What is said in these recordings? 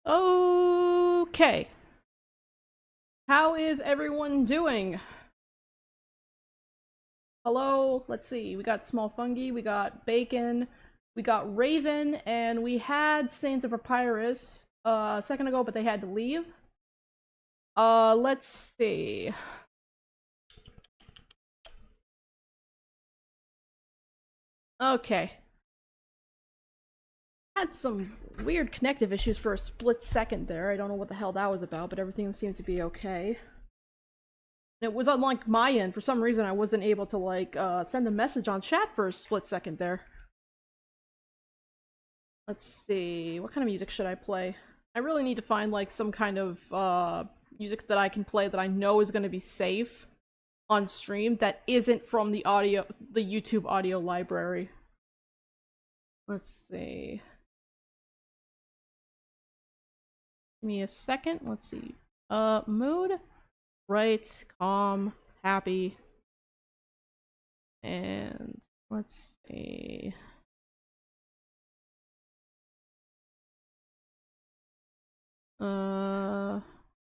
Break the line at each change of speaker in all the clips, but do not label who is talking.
Okay. How is everyone doing? Hello, let's see. We got Small Fungi, we got Bacon, we got Raven, and we had Sands of Papyrus a second ago, but they had to leave. Let's see. Okay. Had some weird connective issues for a split second there. I don't know what the hell that was about, but everything seems to be okay. It was on, like, my end. For some reason, I wasn't able to, like, send a message on chat for a split second there. Let's see. What kind of music should I play? I really need to find, like, some kind of, music that I can play that I know is gonna be safe on stream that isn't from the YouTube audio library. Let's see. Give me a second. Let's see. Mood. Right, calm, happy. And let's see.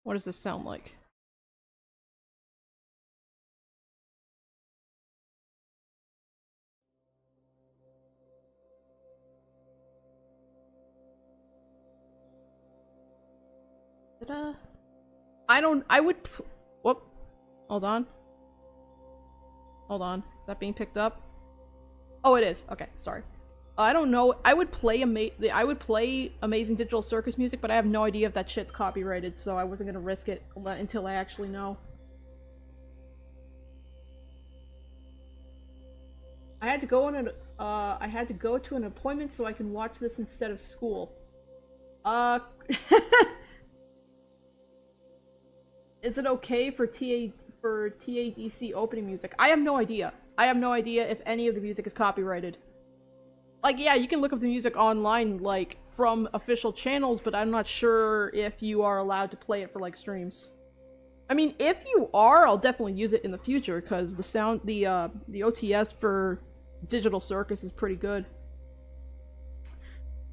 What does this sound like? I would, whoop, hold on. Hold on, is that being picked up? Oh, it is, okay, sorry. I don't know, I would play Amazing Digital Circus music, but I have no idea if that shit's copyrighted, so I wasn't gonna risk it until I actually know. I had to go on I had to go to an appointment so I can watch this instead of school. Is it okay for TADC opening music? I have no idea. I have no idea if any of the music is copyrighted. Like, yeah, you can look up the music online, like, from official channels, but I'm not sure if you are allowed to play it for, like, streams. I mean, if you are, I'll definitely use it in the future, because the OTS for Digital Circus is pretty good.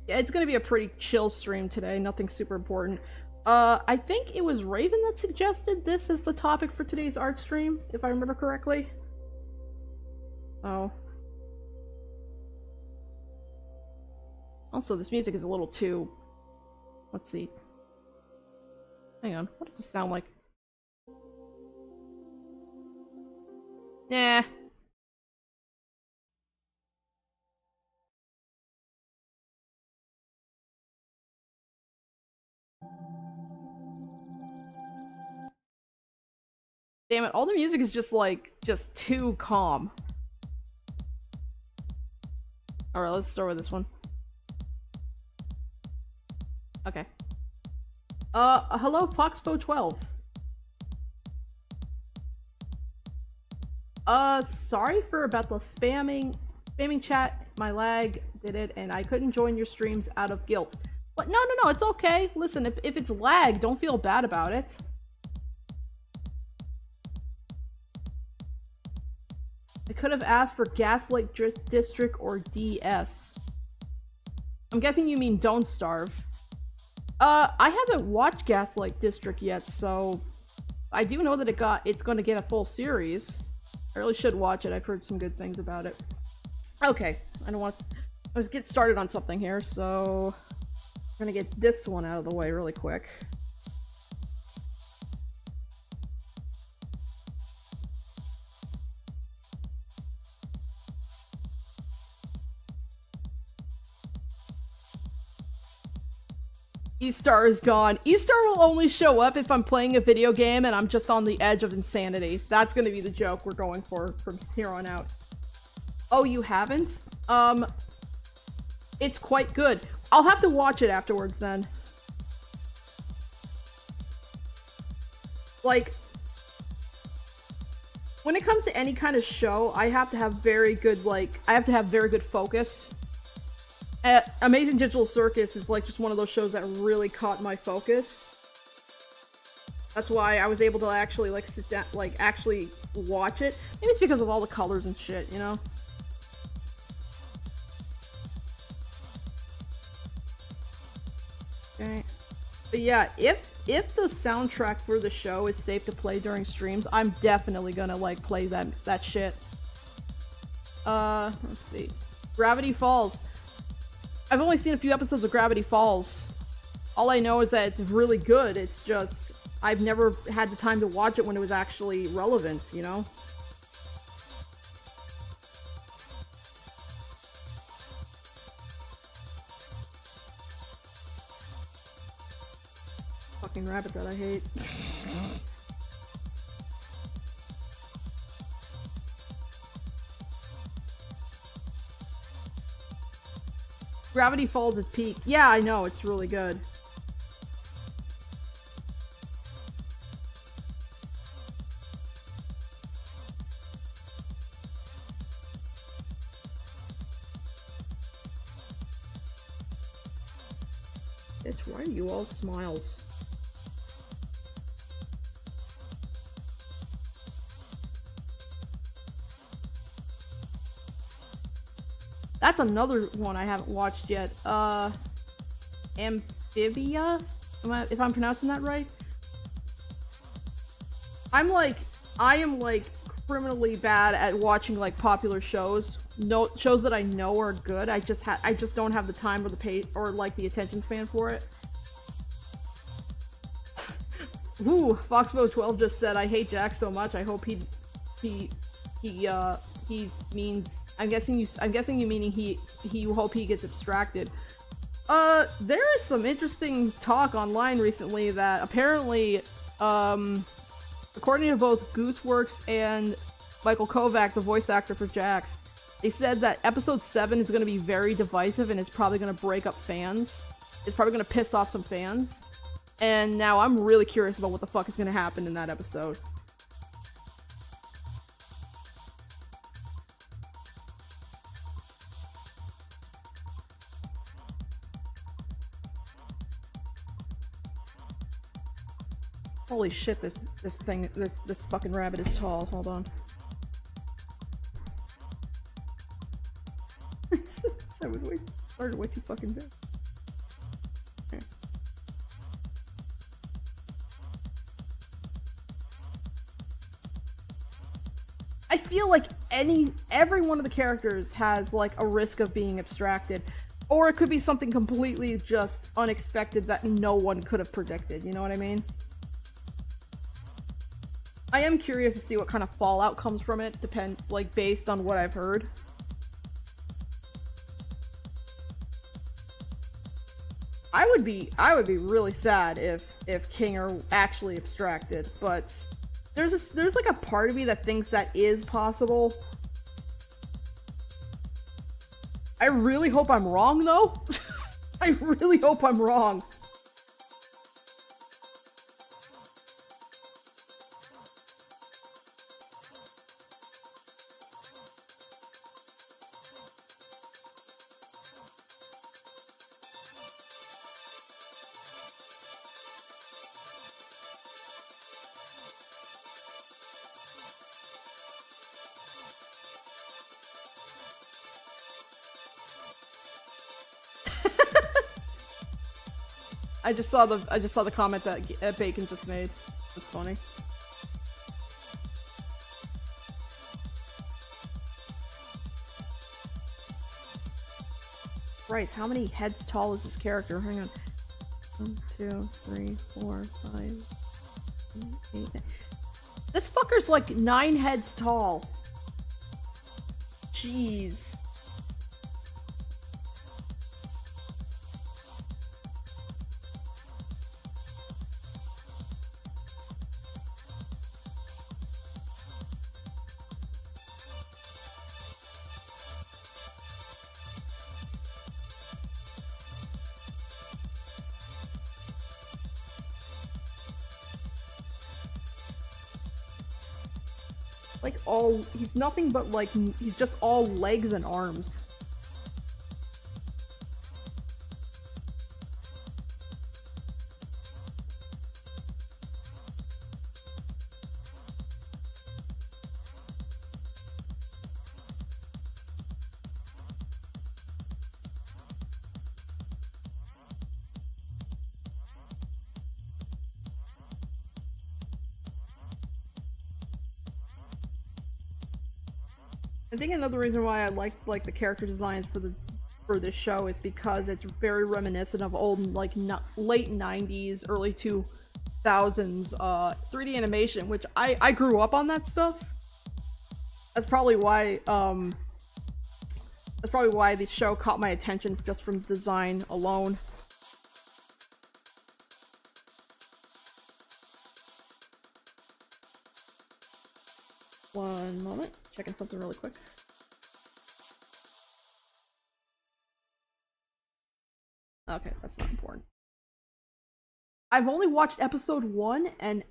Yeah, it's gonna be a pretty chill stream today, nothing super important. I think it was Raven that suggested this as the topic for today's art stream, if I remember correctly. Oh. Also, this music is a little too... Let's see. Hang on, what does this sound like? Nah. Damn it, all the music is just, like, just too calm. Alright, let's start with this one. Okay. Hello, Foxfo12. Sorry about the spamming chat. My lag did it, and I couldn't join your streams out of guilt. But no, it's okay. Listen, if it's lag, don't feel bad about it. I could have asked for Gaslight District or DS. I'm guessing you mean Don't Starve. I haven't watched Gaslight District yet, so I do know that it's going to get a full series. I really should watch it. I've heard some good things about it. Okay, I don't want to... Let's get started on something here, so... I'm gonna get this one out of the way really quick. E-Star is gone. E-Star will only show up if I'm playing a video game and I'm just on the edge of insanity. That's gonna be the joke we're going for from here on out. Oh, you haven't? It's quite good. I'll have to watch it afterwards then. Like, when it comes to any kind of show, I have to have very good, like, I have to have very good focus. Amazing Digital Circus is, like, just one of those shows that really caught my focus. That's why I was able to actually, like, sit down, like, actually watch it. Maybe it's because of all the colors and shit, you know? Okay. But yeah, if the soundtrack for the show is safe to play during streams, I'm definitely gonna like play that shit. Let's see. Gravity Falls. I've only seen a few episodes of Gravity Falls. All I know is that it's really good. It's just I've never had the time to watch it when it was actually relevant, you know? Fucking rabbit that I hate. Gravity Falls is peak. Yeah, I know, it's really good. Bitch, why are you all smiles? That's another one I haven't watched yet. Amphibia? If I'm pronouncing that right? I am like criminally bad at watching like popular shows. No shows that I know are good. I just don't have the time or the pay or like the attention span for it. Ooh, Foxbo12 just said, I hate Jack so much. I hope he means. I'm guessing you meaning he hope he gets abstracted. There is some interesting talk online recently that apparently, according to both Gooseworks and Michael Kovac, the voice actor for Jax, they said that episode 7 is going to be very divisive and it's probably going to break up fans. It's probably going to piss off some fans. And now I'm really curious about what the fuck is going to happen in that episode. Holy shit, this fucking rabbit is tall. Hold on. Started way too fucking big. Okay. I feel like every one of the characters has like a risk of being abstracted. Or it could be something completely just unexpected that no one could have predicted, you know what I mean? I am curious to see what kind of fallout comes from it, based on what I've heard. I would be really sad if King are actually abstracted, but there's like a part of me that thinks that is possible. I really hope I'm wrong though. I really hope I'm wrong. I just saw the comment that Bacon just made. That's funny. Christ, how many heads tall is this character? Hang on. 1, 2, 3, 4, 5, 6, 8, 9. This fucker's like 9 heads tall. Jeez. He's nothing but like, he's just all legs and arms. I think another reason why I like the character designs for this show is because it's very reminiscent of old like late 90s, early 2000s 3D animation, which I grew up on that stuff. That's probably why the show caught my attention just from design alone. One moment, checking something really quick. Okay, that's not important. I've only watched episode 1 and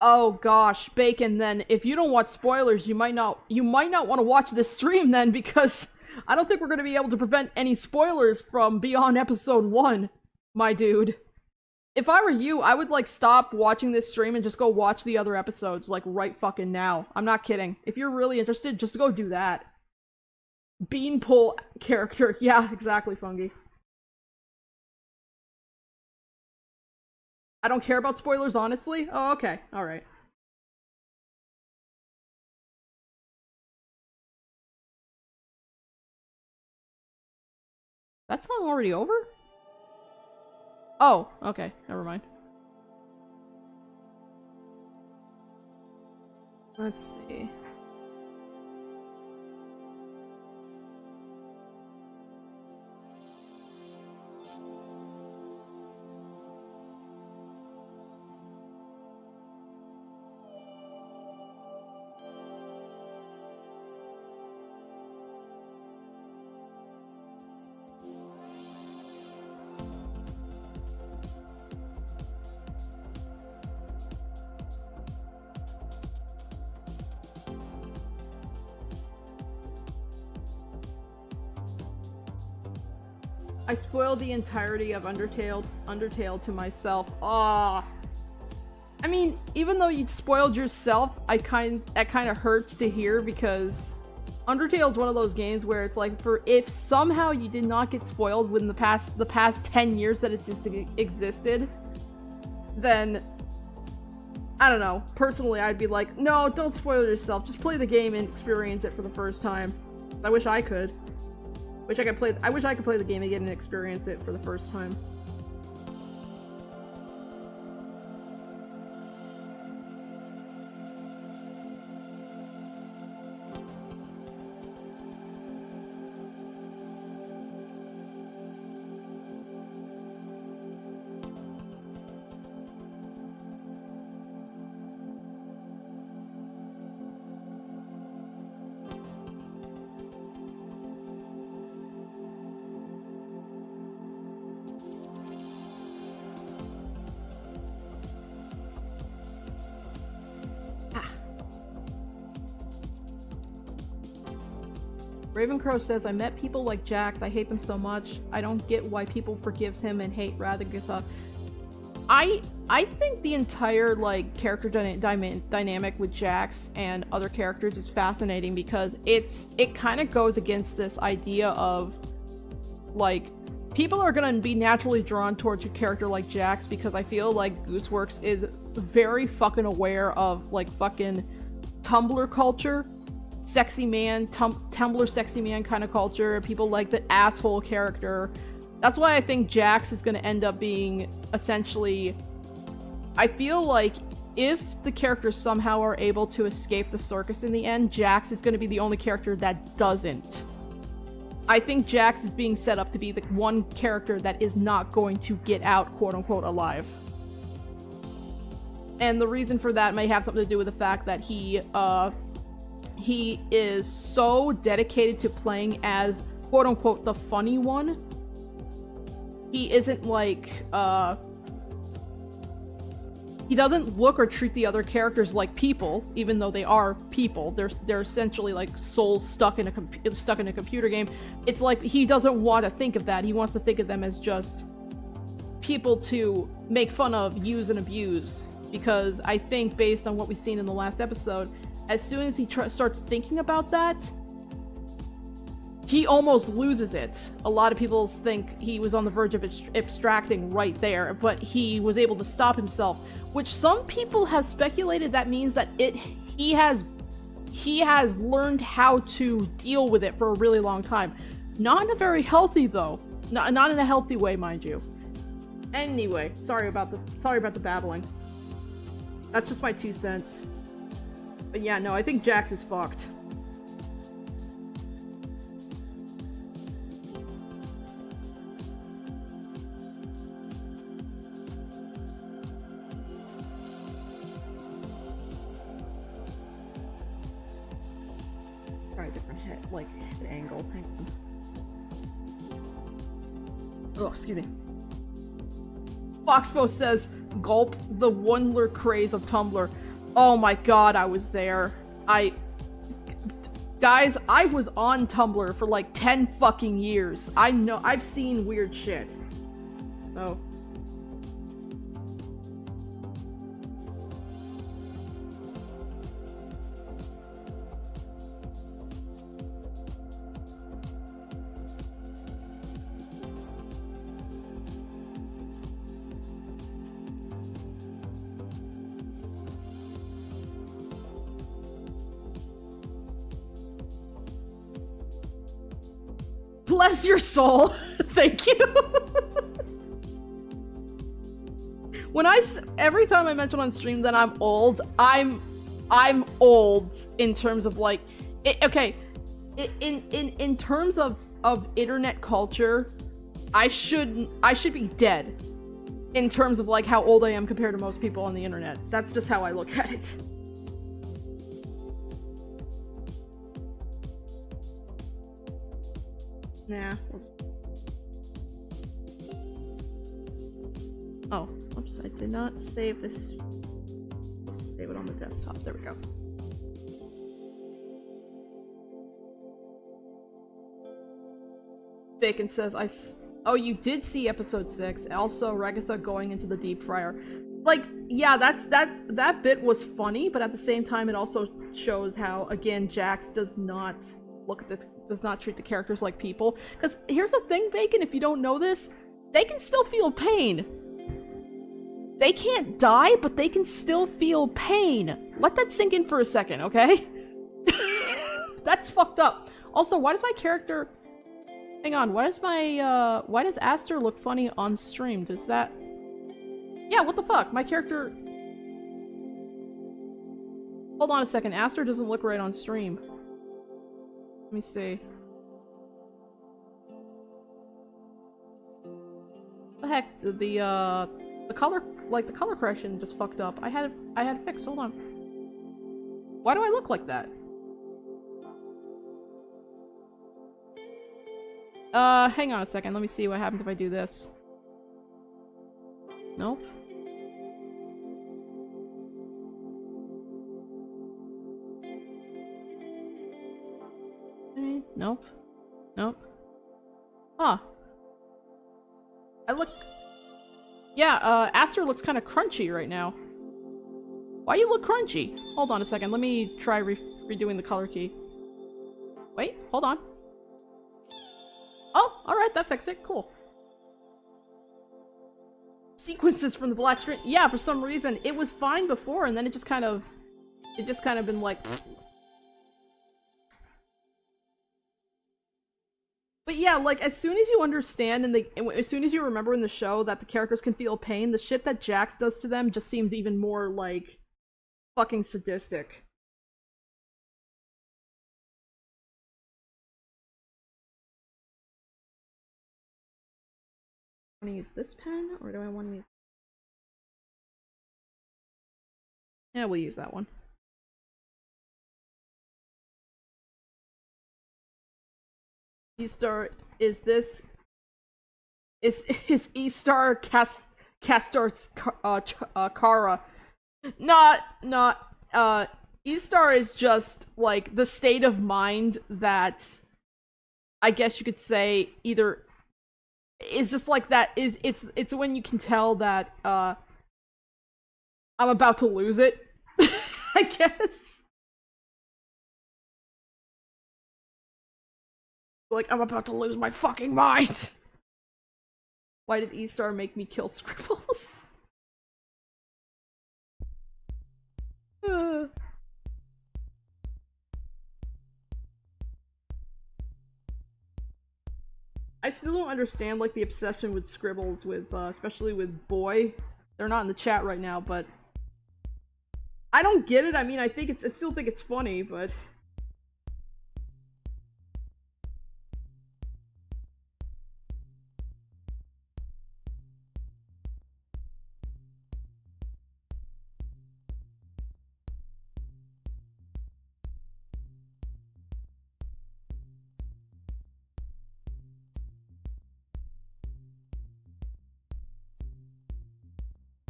oh gosh, Bacon, then if you don't watch spoilers, you might not want to watch this stream then, because I don't think we're going to be able to prevent any spoilers from beyond episode 1, my dude. If I were you, I would like stop watching this stream and just go watch the other episodes like right fucking now. I'm not kidding. If you're really interested, just go do that. Beanpole character. Yeah, exactly, Fungi. I don't care about spoilers, honestly. Oh, okay. Alright. That song already over? Oh, okay. Never mind. Let's see. I spoiled the entirety of Undertale to myself. Ah. I mean, even though you spoiled yourself, that kind of hurts to hear, because Undertale is one of those games where it's like, if somehow you did not get spoiled within the past 10 years that it's existed, then I don't know. Personally, I'd be like, no, don't spoil yourself. Just play the game and experience it for the first time. I wish I could. I wish I could play the game again and experience it for the first time. Ravencrow says, I met people like Jax. I hate them so much. I don't get why people forgives him and hate Radagitha. I think the entire, like, character dynamic with Jax and other characters is fascinating, because it kind of goes against this idea of, like, people are gonna be naturally drawn towards a character like Jax, because I feel like Gooseworks is very fucking aware of, like, fucking Tumblr culture. Sexy man, Tumblr sexy man kind of culture. People like the asshole character. That's why I think Jax is going to end up being essentially... I feel like if the characters somehow are able to escape the circus in the end, Jax is going to be the only character that doesn't. I think Jax is being set up to be the one character that is not going to get out, quote-unquote, alive. And the reason for that may have something to do with the fact that he is so dedicated to playing as, quote-unquote, the funny one. He isn't like, he doesn't look or treat the other characters like people, even though they are people. They're essentially like souls stuck in a computer game. It's like he doesn't want to think of that. He wants to think of them as just people to make fun of, use, and abuse. Because I think, based on what we've seen in the last episode, as soon as he starts thinking about that, he almost loses it. A lot of people think he was on the verge of abstracting right there, but he was able to stop himself, which some people have speculated that means that he has he has learned how to deal with it for a really long time. Not in a very healthy though. Not in a healthy way, mind you. Anyway, sorry about the babbling. That's just my 2 cents. But yeah, no, I think Jax is fucked. Try a different head angle. Hang on. Oh, excuse me. Foxpo says, gulp, the Wundler craze of Tumblr. Oh my god, I was there. Guys, I was on Tumblr for like 10 fucking years. I know, I've seen weird shit. Oh. Bless your soul. Thank you. Every time I mention on stream that I'm old, I'm old in terms of like, in terms of internet culture, I should be dead in terms of like how old I am compared to most people on the internet. That's just how I look at it. Nah. Oh, oops, I did not save this. I'll save it on the desktop. There we go. Bacon says, oh, you did see episode 6. Also, Ragatha going into the deep fryer. Like, yeah, that bit was funny, but at the same time, it also shows how, again, Jax does not treat the characters like people. Because here's the thing, Bacon, if you don't know this, they can still feel pain. They can't die, but they can still feel pain. Let that sink in for a second, okay? That's fucked up. Also, why does my character... Hang on, why does Aster look funny on stream? Does that... Yeah, what the fuck? My character... Hold on a second, Aster doesn't look right on stream. Let me see. What the heck? The color, like the color correction just fucked up. I had it fixed. Hold on. Why do I look like that? Hang on a second. Let me see what happens if I do this. Nope. Nope. Nope. Huh. I look... Yeah, Aster looks kind of crunchy right now. Why you look crunchy? Hold on a second. Let me try redoing the color key. Wait, hold on. Oh, alright, that fixed it. Cool. Sequences from the black screen. Yeah, for some reason. It was fine before, and then it just kind of been like... But yeah, like, as soon as you understand and as soon as you remember in the show that the characters can feel pain, the shit that Jax does to them just seems even more, like, fucking sadistic. Want to use this pen, or do I want to use... Yeah, we'll use that one. E-Star, is E-Star KaStar's Kara? Not, E-Star is just, like, the state of mind that, I guess you could say, either, is just like that, it's when you can tell that, I'm about to lose it, I guess. Like, I'm about to lose my fucking mind! Why did E-Star make me kill Scribbles? I still don't understand, like, the obsession with scribbles with, especially with Boy. They're not in the chat right now, but I don't get it. I mean, I still think it's funny, but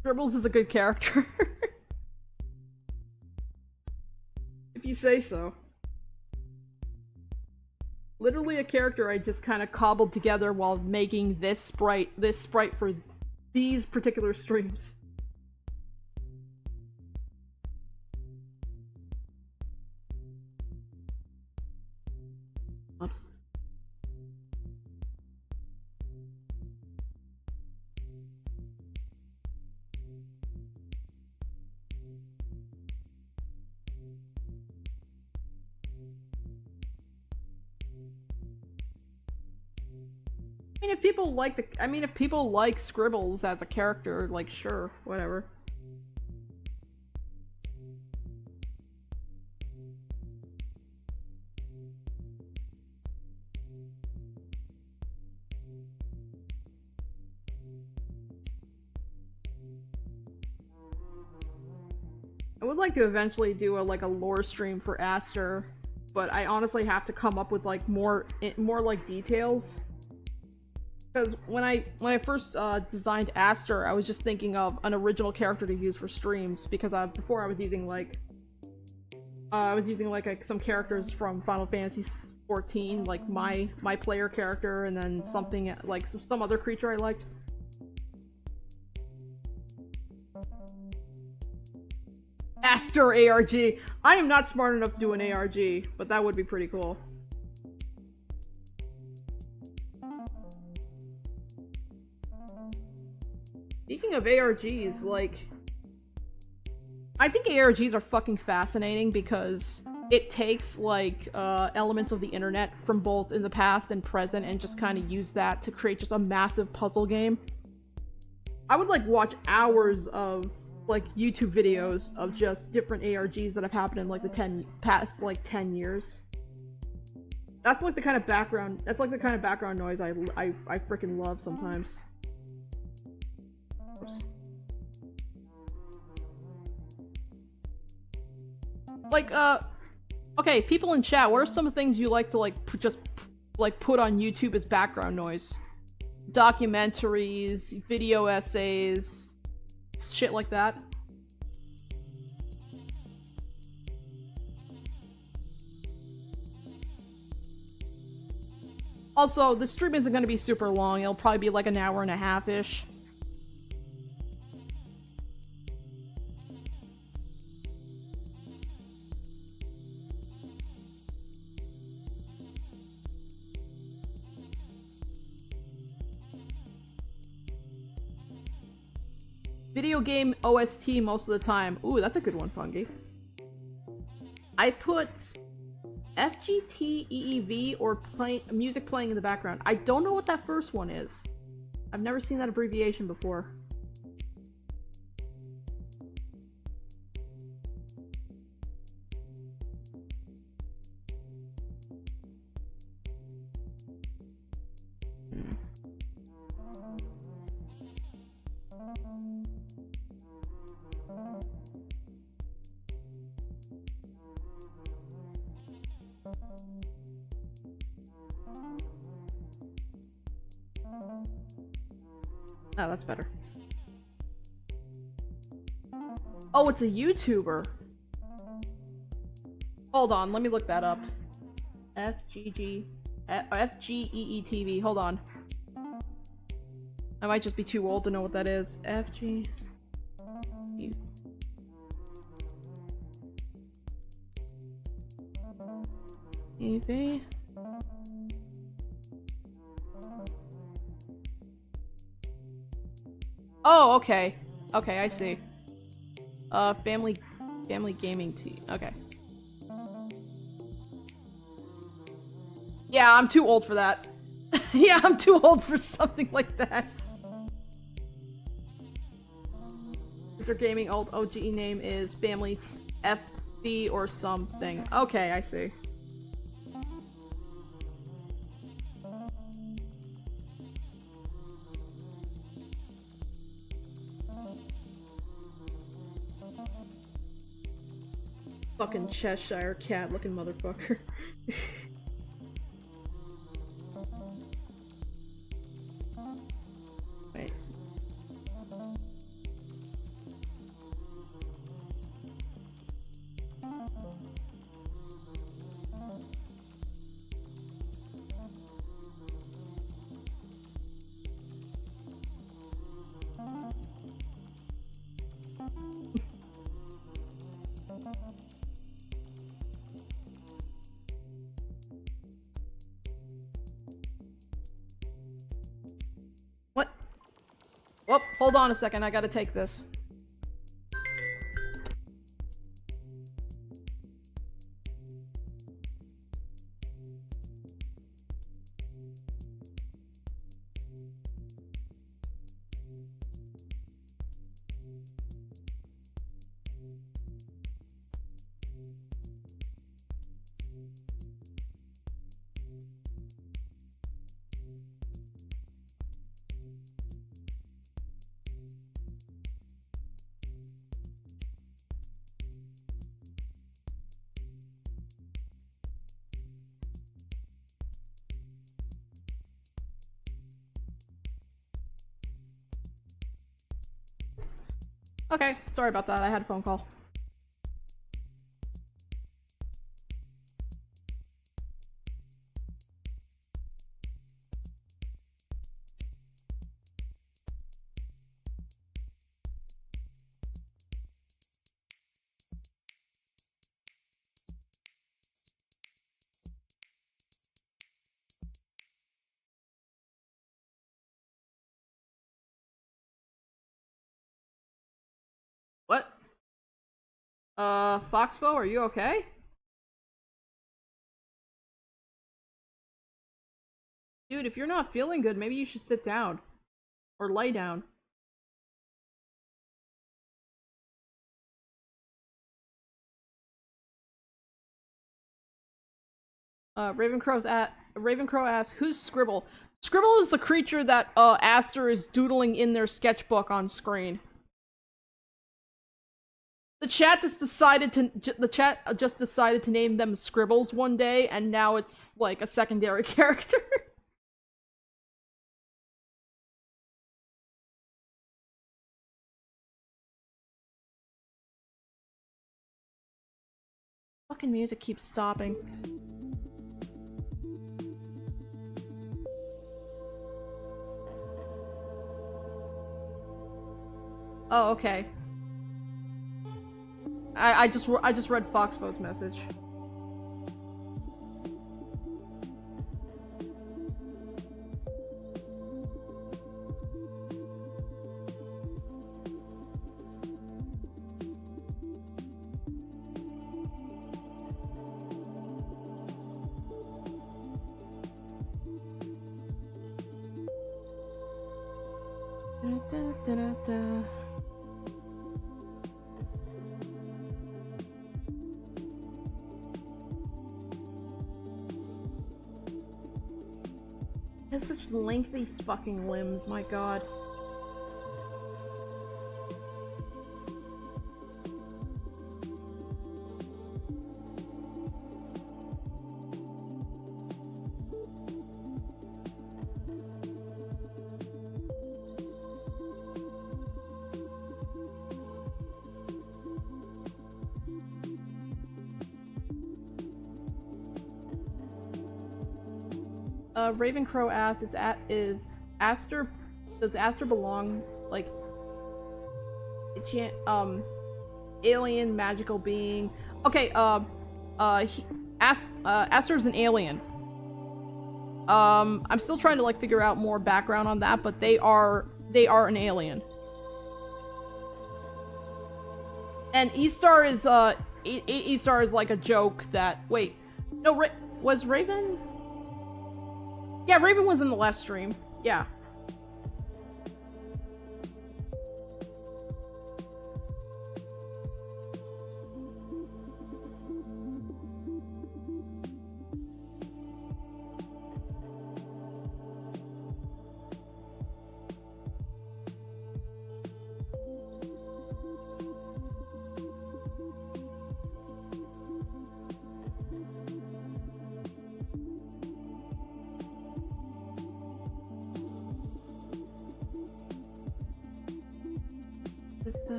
Scribbles is a good character. If you say so. Literally a character I just kind of cobbled together while making this sprite for these particular streams. Oops. I mean, if people like Scribbles as a character, like, sure, whatever. I would like to eventually do a lore stream for Aster, but I honestly have to come up with like more like details. Because when I first designed Aster, I was just thinking of an original character to use for streams, because before I was using some characters from Final Fantasy XIV, like my player character, and then something like some other creature I liked. Aster ARG. I am not smart enough to do an ARG, but that would be pretty cool. Speaking of ARGs, like, I think ARGs are fucking fascinating because it takes, like, elements of the internet from both in the past and present and just kind of use that to create just a massive puzzle game. I would, like, watch hours of, like, YouTube videos of just different ARGs that have happened in, like, the past 10 years. That's, like, the kind of background noise I freaking love sometimes. Oops. Like, okay, people in chat, what are some of the things you like to, like, put on YouTube as background noise? Documentaries, video essays, shit like that. Also, the stream isn't gonna be super long, it'll probably be like an hour and a half-ish. Video game OST most of the time. Ooh, that's a good one, Fungi. I put FGTEEV or music playing in the background. I don't know what that first one is. I've never seen that abbreviation before. Oh, that's better. Oh, it's a YouTuber. Hold on, let me look that up. FGEETV. Hold on. I might just be too old to know what that is. FG. EV. Oh, okay. Okay, I see. Family gaming tea. Okay. Yeah, I'm too old for that. Yeah, I'm too old for something like that. Their gaming alt OGE name is Family FB or something. Okay, I see. Fucking Cheshire cat looking motherfucker. Wait. What? Whoop, hold on a second, I gotta take this. Okay, sorry about that, I had a phone call. What? Foxbo, are you okay? Dude, if you're not feeling good, maybe you should sit down. Or lay down. Ravencrow asks, who's Scribble? Scribble is the creature that, Aster is doodling in their sketchbook on screen. The chat just decided to name them Scribbles one day, and now it's like a secondary character. Fucking music keeps stopping. Oh, okay. I just read Foxbo's message. He has such lengthy fucking limbs, my god. Ravencrow asks, does Aster belong, like, alien magical being? Okay, Aster's an alien. I'm still trying to, like, figure out more background on that, but they are an alien. And E-Star is, E-Star is like a joke that, wait, no, was Raven? Yeah, Raven was in the last stream. Yeah.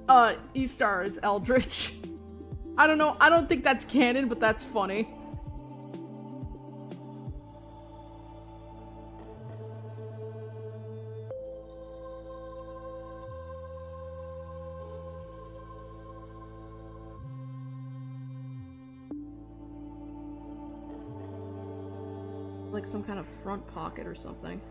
Oh, E-Star is Eldritch. I don't know. I don't think that's canon, but that's funny. Like some kind of front pocket or something.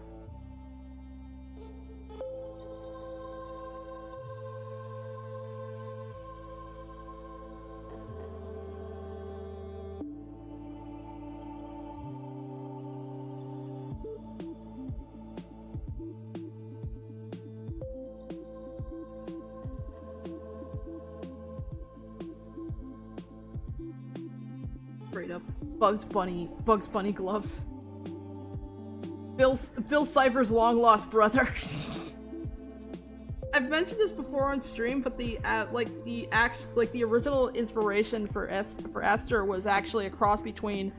Straight up Bugs Bunny gloves. Bill Cipher's long lost brother. I've mentioned this before on stream, but the original inspiration for Esther was actually a cross between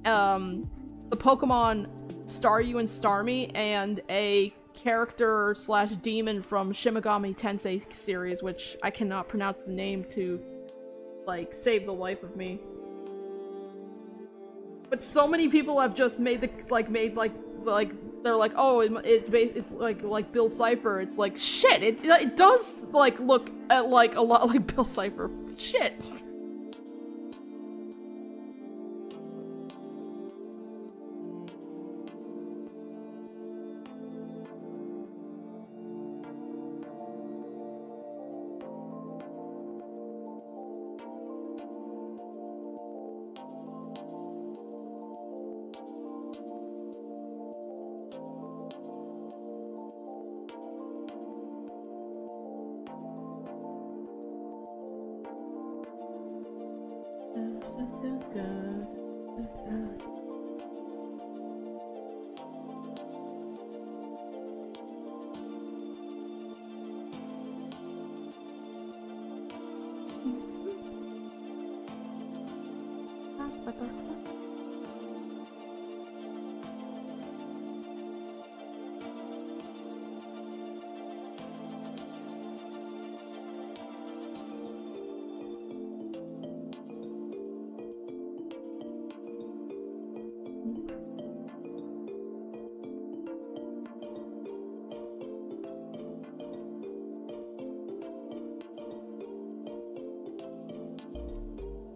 the Pokemon Staryu and Starmie and a character slash demon from Shimigami Tensei series, which I cannot pronounce the name to like save the life of me. But so many people have just made they're like, oh, it's like Bill Cipher. It's like, shit, it does like look at like a lot like Bill Cipher. Shit.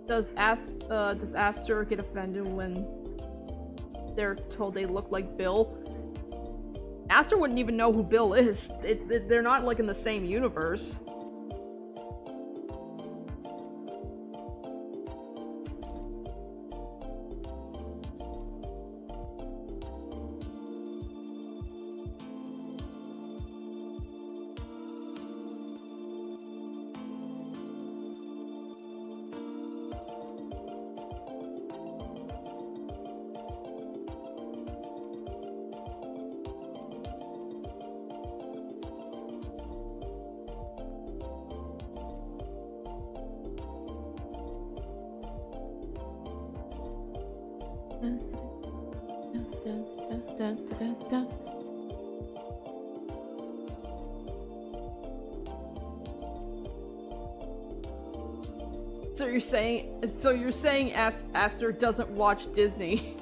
Does Aster get offended when they're told they look like Bill? Aster wouldn't even know who Bill is. They're not like in the same universe. So you're saying Aster doesn't watch Disney?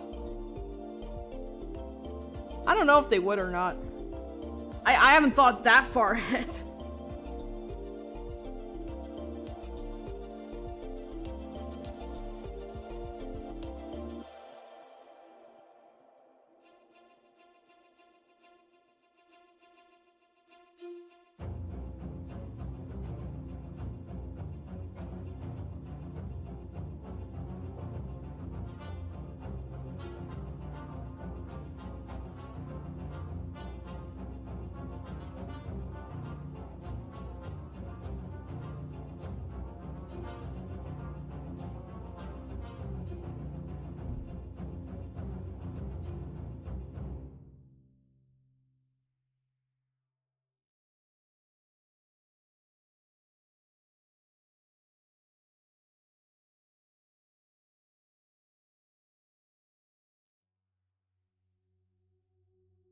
I don't know if they would or not. I haven't thought that far ahead.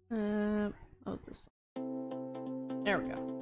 Oh, this. There we go.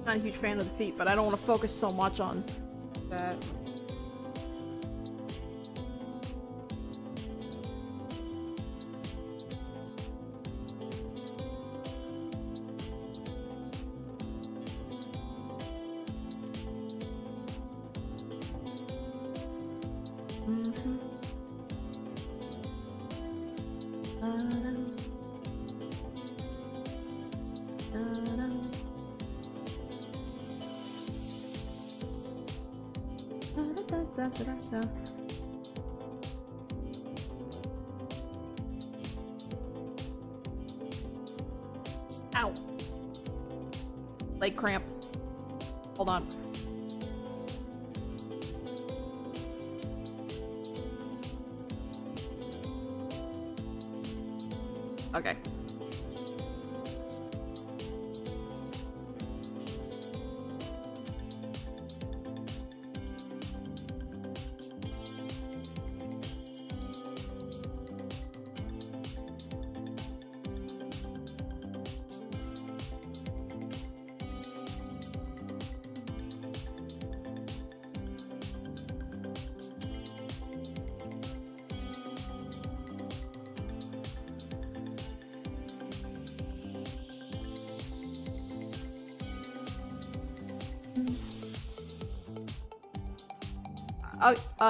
Not a huge fan of the feet, but I don't want to focus so much on that. Ow. Leg cramp. Hold on. Okay.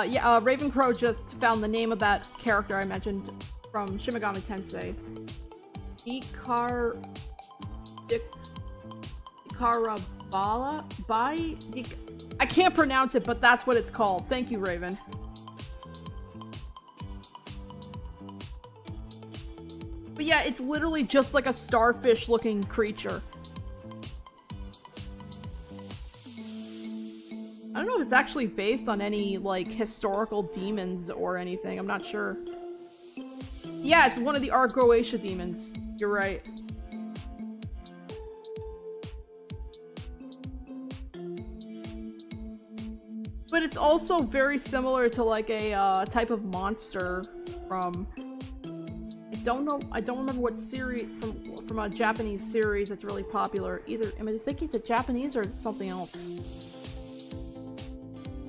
Yeah, Ravencrow just found the name of that character I mentioned from Shin Megami Tensei. I can't pronounce it, but that's what it's called. Thank you, Raven. But yeah, it's literally just like a starfish-looking creature. I don't know if it's actually based on any, like, historical demons or anything. I'm not sure. Yeah, it's one of the Argoatia demons. You're right. But it's also very similar to, like, a type of monster from... I don't remember what series, from a Japanese series that's really popular. Either, I think it's a Japanese or it's something else.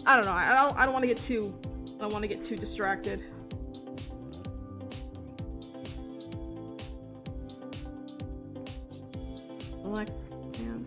I don't know. I don't want to get too distracted. Select and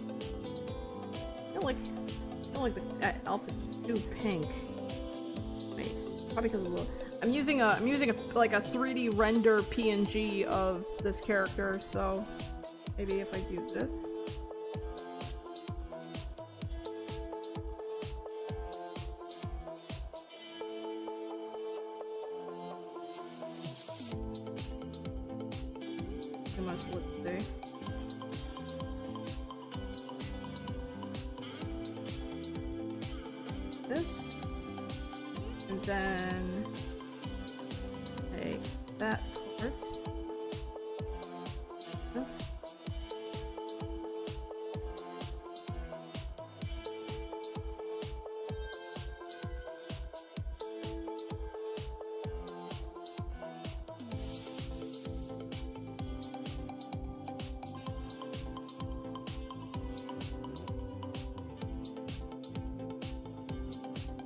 I feel like the outfit's too pink. Wait, probably because of the... I'm using a like a 3D render PNG of this character, so maybe if I do this. Too much wood today. This. And then take that part. This.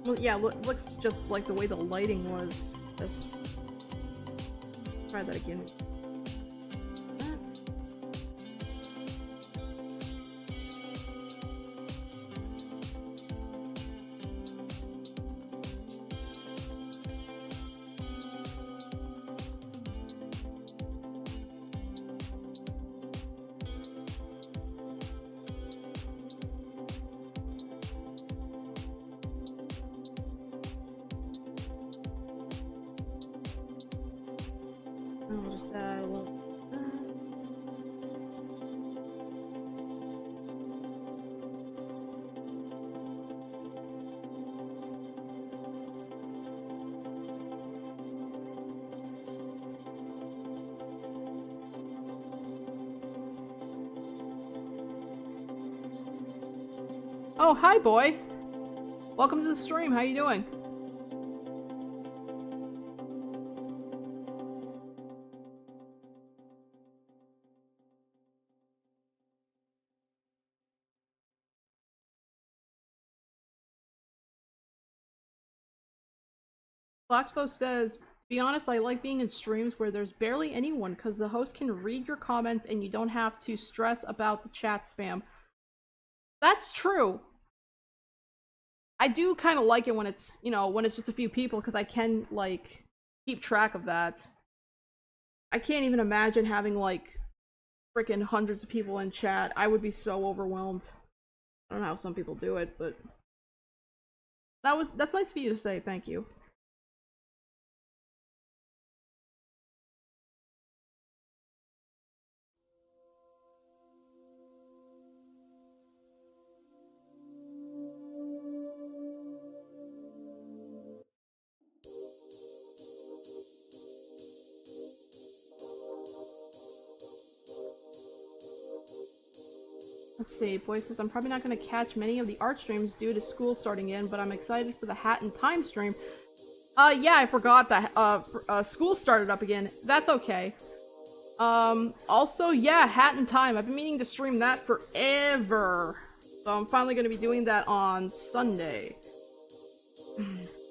Well, yeah, looks just like the way the lighting was. Let's try that again. I'll just add a little. Oh, hi, boy. Welcome to the stream. How you doing? Foxpo says, to be honest, I like being in streams where there's barely anyone because the host can read your comments and you don't have to stress about the chat spam. That's true. I do kind of like it when it's, you know, when it's just a few people because I can, like, keep track of that. I can't even imagine having, like, freaking hundreds of people in chat. I would be so overwhelmed. I don't know how some people do it, but that's nice for you to say. Thank you. Let's see, Boy says, I'm probably not going to catch many of the art streams due to school starting in, but I'm excited for the Hat in Time stream. Yeah, I forgot that, school started up again. That's okay. Also, yeah, Hat in Time. I've been meaning to stream that forever. So I'm finally going to be doing that on Sunday.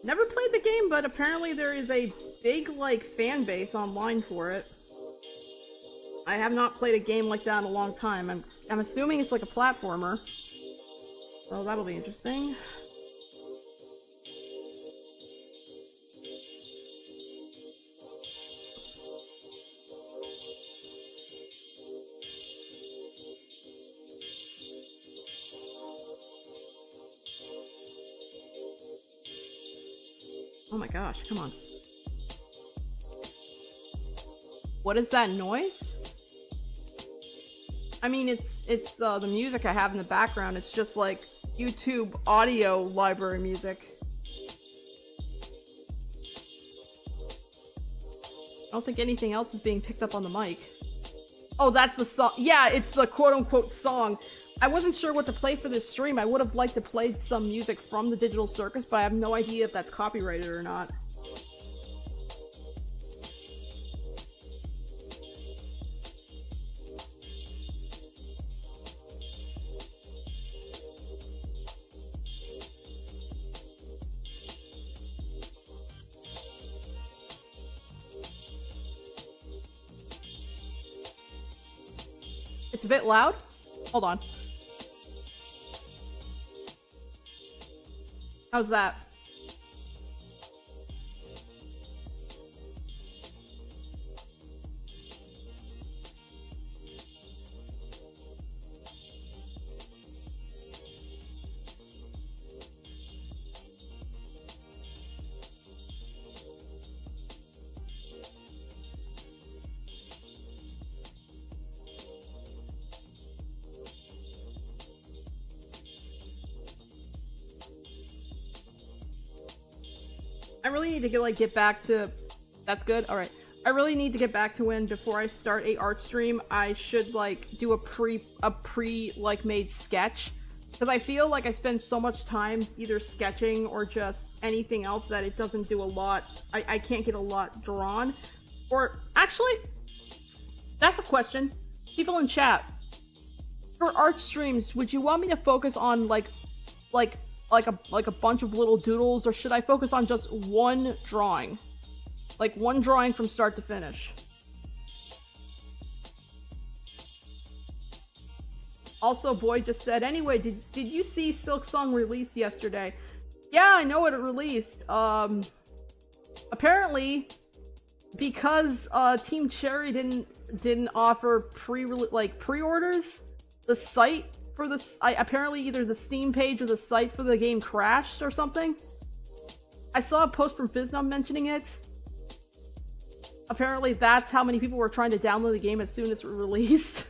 Never played the game, but apparently there is a big, like, fan base online for it. I have not played a game like that in a long time. I'm assuming it's like a platformer. So that'll be interesting. Oh my gosh, come on. What is that noise? I mean, it's the music I have in the background. It's just like YouTube audio library music. I don't think anything else is being picked up on the mic. Oh, that's the song. Yeah, it's the quote-unquote song. I wasn't sure what to play for this stream. I would have liked to play some music from the Digital Circus, but I have no idea if that's copyrighted or not. It's a bit loud. Hold on. How's that? I really need to get back to... That's good? Alright. I really need to get back to when, before I start a art stream, I should, like, do a pre like, made sketch. Because I feel like I spend so much time either sketching or just anything else that it doesn't do a lot. I can't get a lot drawn. Or, actually, that's a question. People in chat. For art streams, would you want me to focus on, like a bunch of little doodles, or should I focus on just one drawing? Like, one drawing from start to finish. Also, Boy just said, anyway, did you see Silksong release yesterday? Yeah, I know it released. Apparently, because Team Cherry didn't offer pre-orders, the site for this, apparently either the Steam page or the site for the game crashed or something. I saw a post from Biznum mentioning it. Apparently that's how many people were trying to download the game as soon as it released.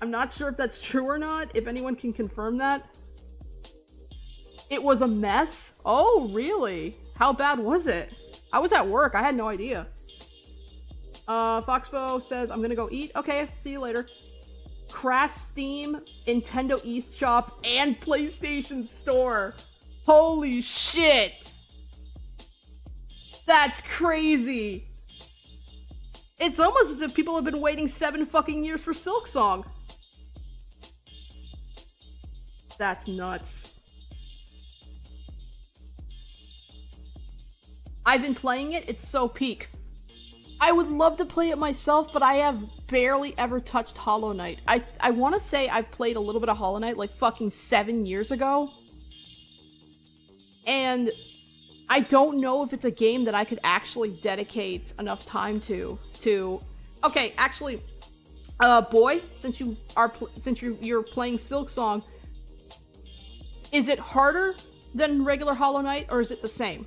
I'm not sure if that's true or not, if anyone can confirm that. It was a mess? Oh, really? How bad was it? I was at work, I had no idea. Foxbo says, I'm gonna go eat. Okay, see you later. Crash Steam, Nintendo eShop, and PlayStation Store. Holy shit! That's crazy! It's almost as if people have been waiting 7 fucking years for Silksong. That's nuts. I've been playing it, it's so peak. I would love to play it myself, but I have barely ever touched Hollow Knight. I want to say I've played a little bit of Hollow Knight like fucking 7 years ago. And I don't know if it's a game that I could actually dedicate enough time to. Okay, actually, Boy, since you're playing Silksong, is it harder than regular Hollow Knight, or is it the same?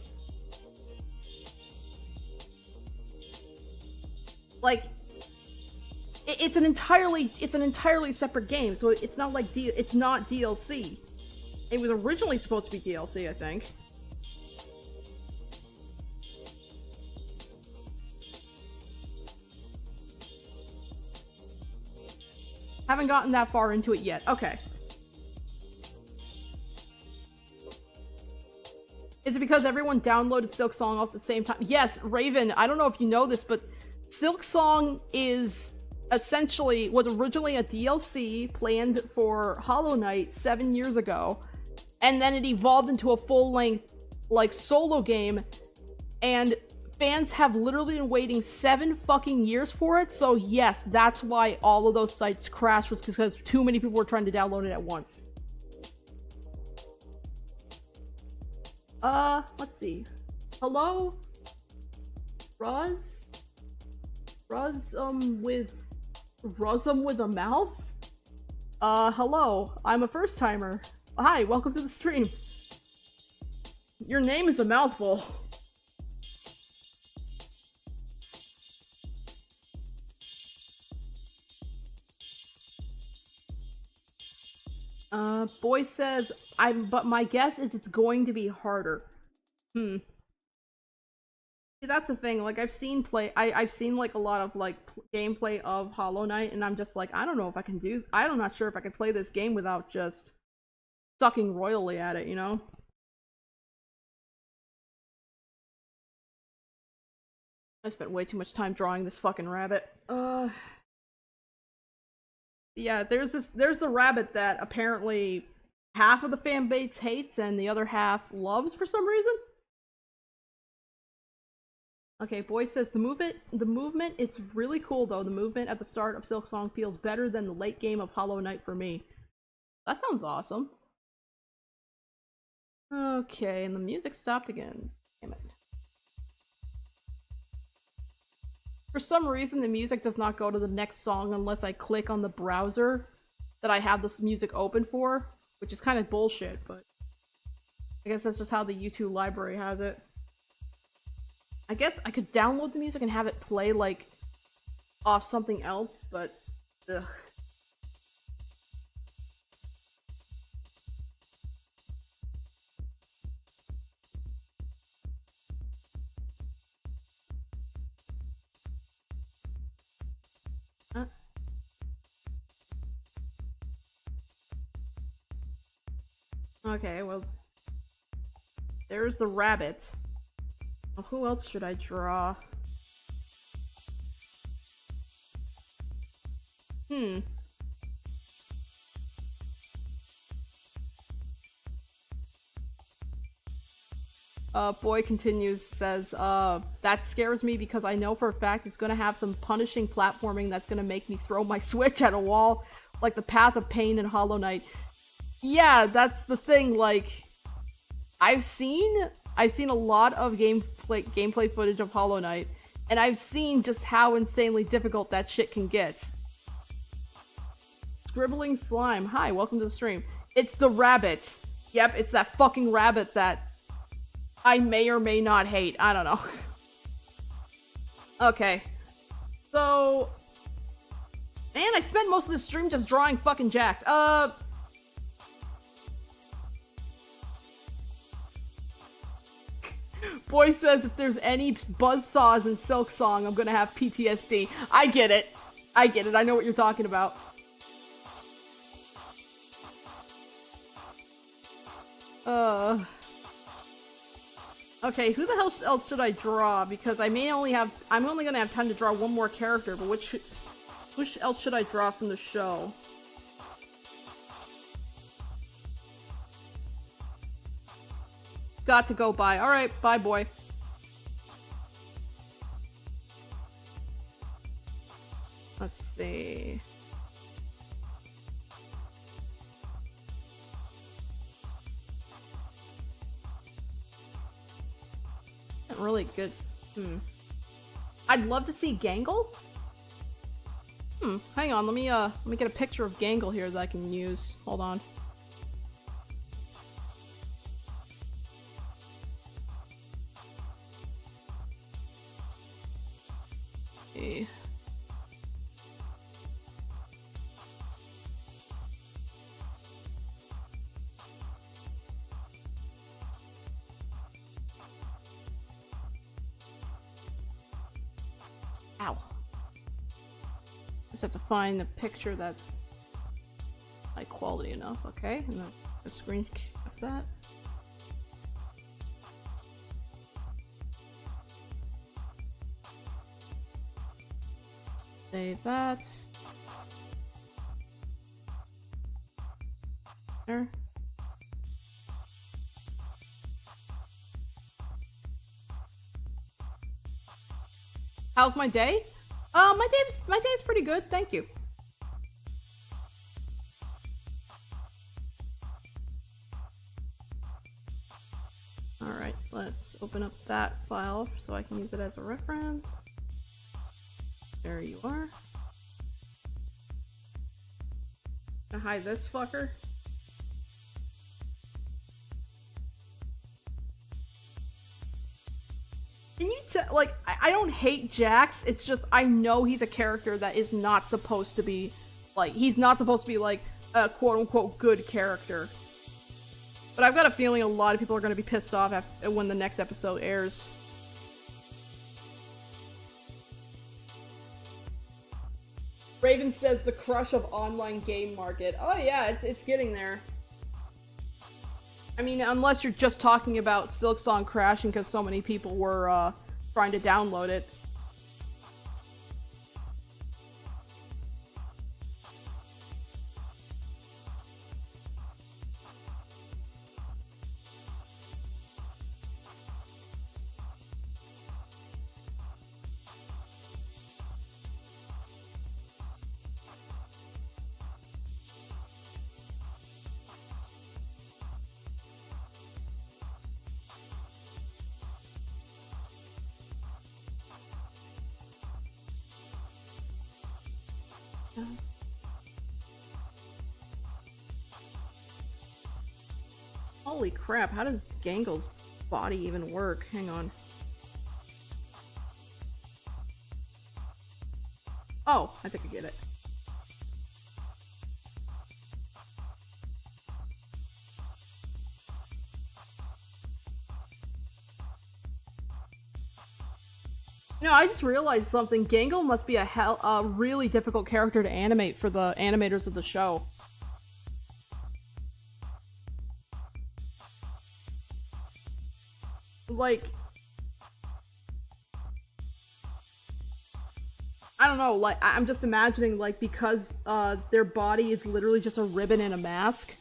Like, it's an entirely separate game, so it's not like it's not DLC. It was originally supposed to be DLC, I think. Haven't gotten that far into it yet. Okay. Is it because everyone downloaded Silksong off at the same time? Yes, Raven, I don't know if you know this, but Silksong was originally a DLC planned for Hollow Knight 7 years ago, and then it evolved into a full-length, like, solo game, and fans have literally been waiting 7 fucking years for it, so yes, that's why all of those sites crashed, was because too many people were trying to download it at once. Let's see. Hello? Rusum with a mouth? Hello, I'm a first-timer. Hi, welcome to the stream. Your name is a mouthful. Boy says, but my guess is it's going to be harder. See, that's the thing, like, I've seen like a lot of, like, gameplay of Hollow Knight, and I'm just like, I'm not sure if I can play this game without just sucking royally at it, you know? I spent way too much time drawing this fucking rabbit. Yeah, there's the rabbit that apparently half of the fan base hates and the other half loves for some reason. Okay, Boy says the movement, it's really cool though. The movement at the start of Silksong feels better than the late game of Hollow Knight for me. That sounds awesome. Okay, and the music stopped again. Damn it. For some reason, the music does not go to the next song unless I click on the browser that I have this music open for, which is kind of bullshit, but I guess that's just how the YouTube library has it. I guess I could download the music and have it play, like, off something else, but ugh. Okay, well, there's the rabbit. Well, who else should I draw? Boy continues, says, that scares me because I know for a fact it's gonna have some punishing platforming that's gonna make me throw my Switch at a wall, like the Path of Pain in Hollow Knight. Yeah, that's the thing, like, I've seen a lot of gameplay footage of Hollow Knight, and I've seen just how insanely difficult that shit can get. Scribbling Slime, hi, welcome to the stream. It's the rabbit. Yep, it's that fucking rabbit that I may or may not hate. I don't know. Okay. So... Man, I spent most of the stream just drawing fucking jacks. Boy says if there's any buzzsaws in Silk Song, I'm gonna have PTSD. I get it. I get it. I know what you're talking about. Okay, who the hell else should I draw? Because I'm only gonna have time to draw one more character, but which else should I draw from the show? Got to go by. Alright, bye boy. Let's see. Really good. I'd love to see Gangle. Hang on, let me get a picture of Gangle here that I can use. Hold on. Okay. Ow. Just have to find the picture that's high quality enough, okay? And the screen of that. Save that. There. How's my day? My day's pretty good, thank you. Alright, let's open up that file so I can use it as a reference. There you are. Gonna hide this fucker. Can you tell, like, I don't hate Jax, it's just I know he's a character that is not supposed to be, like, he's not supposed to be, like, a quote-unquote good character. But I've got a feeling a lot of people are gonna be pissed off when the next episode airs. Raven says the crush of online game market. Oh yeah, it's getting there. I mean, unless you're just talking about Silksong crashing because so many people were trying to download it. Holy crap, how does Gangle's body even work? Hang on. Oh, I think I get it. No, I just realized something. Gangle must be a really difficult character to animate for the animators of the show. Like, I don't know, like, I'm just imagining, like, because, their body is literally just a ribbon and a mask,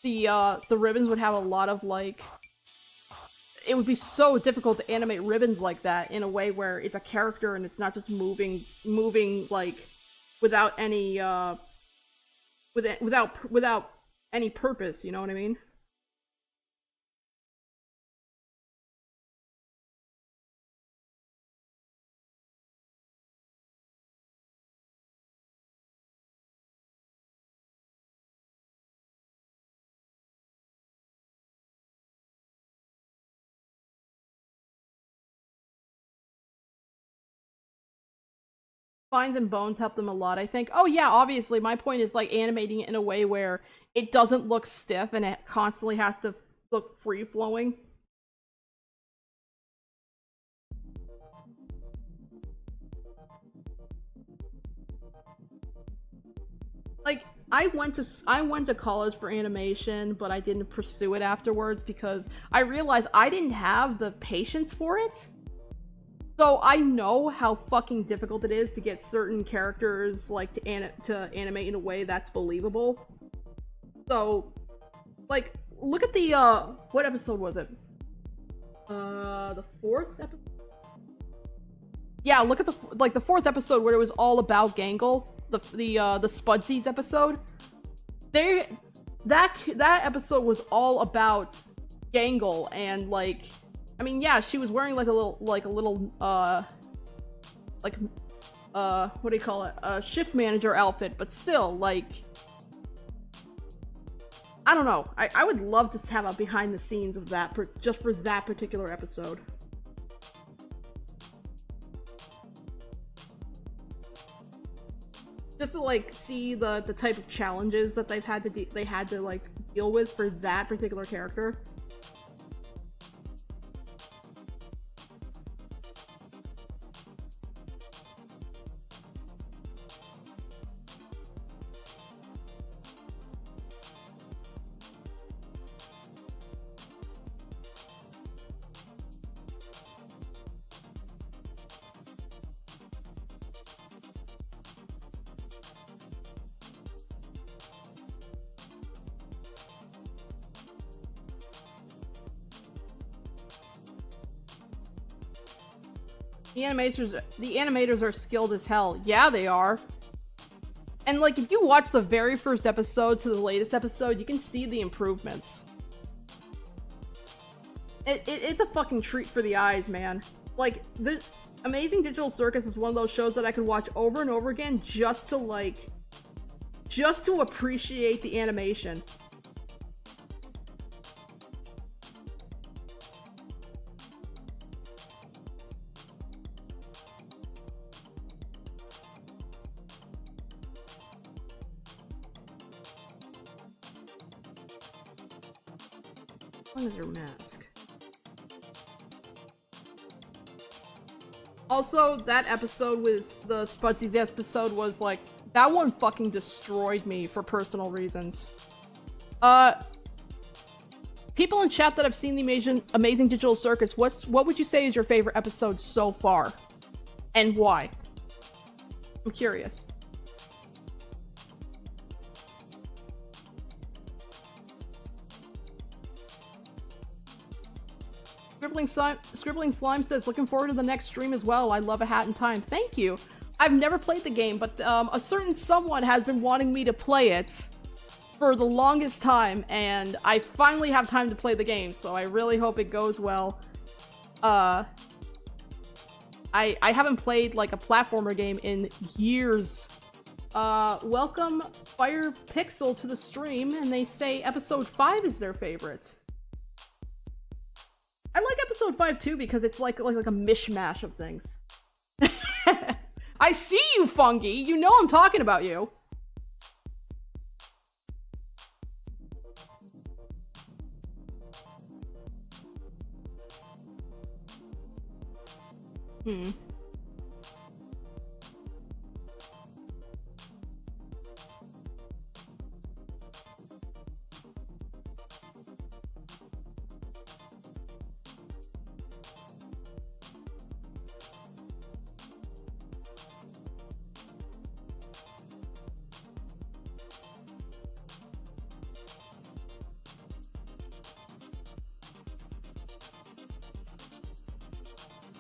the ribbons would have a lot of, like, it would be so difficult to animate ribbons like that in a way where it's a character and it's not just moving, like, without any, without any purpose, you know what I mean? Spines and bones help them a lot, I think. Oh yeah, obviously, my point is, like, animating it in a way where it doesn't look stiff and it constantly has to look free-flowing. Like, I went to college for animation, but I didn't pursue it afterwards because I realized I didn't have the patience for it. So I know how fucking difficult it is to get certain characters, like, to animate in a way that's believable. So, like, look at the what episode was it? The fourth episode. Yeah, look at the fourth episode where it was all about Gangle, the Spudsies episode. They that episode was all about Gangle and, like, I mean, yeah, she was wearing like a little like what do you call it? A shift manager outfit, but still, like, I don't know. I would love to have a behind the scenes of that just for that particular episode. Just to, like, see the type of challenges that they had to like deal with for that particular character. The animators are skilled as hell. Yeah, they are. And, like, if you watch the very first episode to the latest episode, you can see the improvements. It's a fucking treat for the eyes, man. Like, the Amazing Digital Circus is one of those shows that I could watch over and over again just to appreciate the animation. What is your mask? Also, that episode with the Spudsies episode was, like, that one fucking destroyed me for personal reasons. People in chat that have seen the Amazing Digital Circus, what would you say is your favorite episode so far? And why? I'm curious. Scribbling Slime says, looking forward to the next stream as well. I love A Hat in Time. Thank you. I've never played the game, but a certain someone has been wanting me to play it for the longest time, and I finally have time to play the game, so I really hope it goes well. I haven't played, like, a platformer game in years. Welcome Fire Pixel to the stream, and they say episode 5 is their favorite. I like episode 5 too because it's like a mishmash of things. I see you, Fungi! You know I'm talking about you!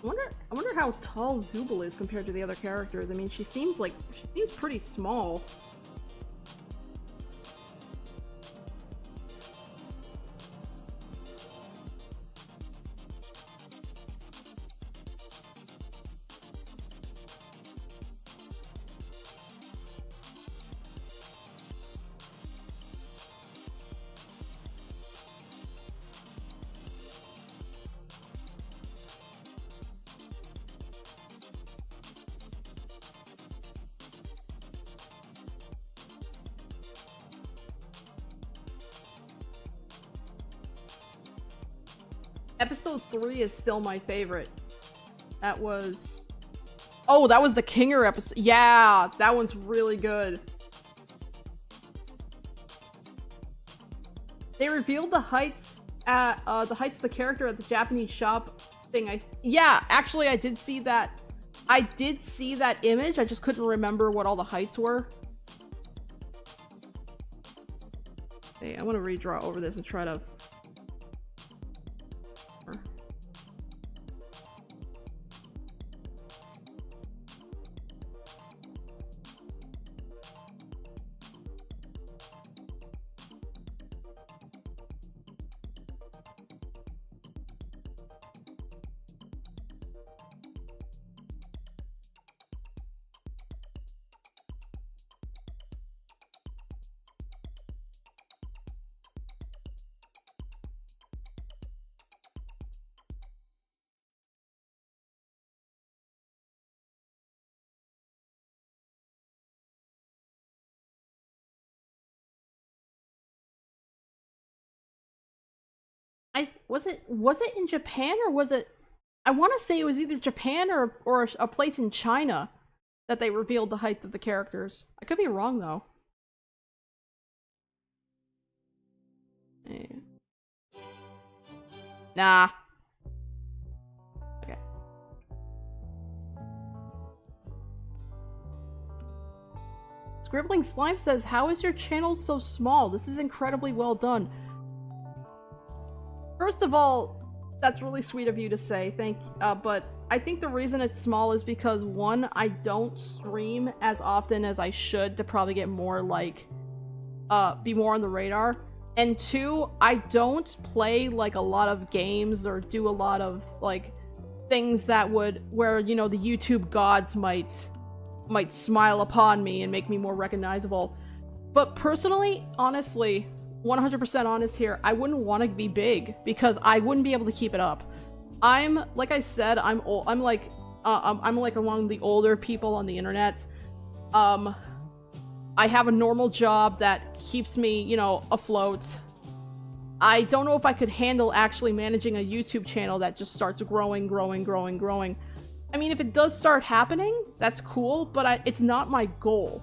I wonder how tall Zubul is compared to the other characters. I mean, she seems pretty small. Episode 3 is still my favorite. That was... Oh, that was the Kinger episode. Yeah, that one's really good. They revealed the heights at, of the character at the Japanese shop thing. Yeah, actually I did see that. I did see that image, I just couldn't remember what all the heights were. Hey, I want to redraw over this and try to... Was it in Japan or was it... I want to say it was either Japan or a place in China that they revealed the height of the characters. I could be wrong though. Hey. Nah. Okay. Scribbling Slime says, "How is your channel so small? This is incredibly well done." First of all, that's really sweet of you to say, but I think the reason it's small is because, one, I don't stream as often as I should to probably get more, like, be more on the radar. And two, I don't play, like, a lot of games or do a lot of, like, things that would, where, you know, the YouTube gods might smile upon me and make me more recognizable. But personally, honestly, 100% honest here, I wouldn't want to be big because I wouldn't be able to keep it up. Like I said, I'm old. I'm like among the older people on the internet. I have a normal job that keeps me, you know, afloat. I don't know if I could handle actually managing a YouTube channel that just starts growing. I mean, if it does start happening, that's cool, but it's not my goal.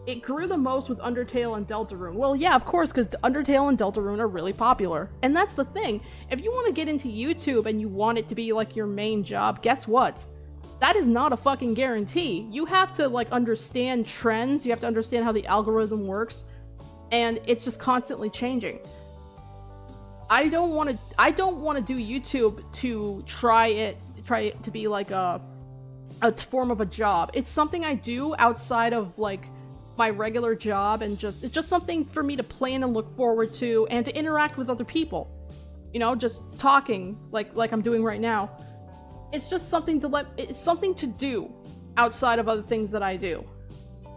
It grew the most with Undertale and Deltarune. Well, yeah, of course, because Undertale and Deltarune are really popular. And that's the thing. If you want to get into YouTube and you want it to be, like, your main job, guess what? That is not a fucking guarantee. You have to, like, understand trends. You have to understand how the algorithm works. And it's just constantly changing. I don't want to do YouTube to try it to be, like, a form of a job. It's something I do outside of, like, my regular job, and it's just something for me to plan and look forward to and to interact with other people. You know, just talking like I'm doing right now. It's just something it's something to do outside of other things that I do.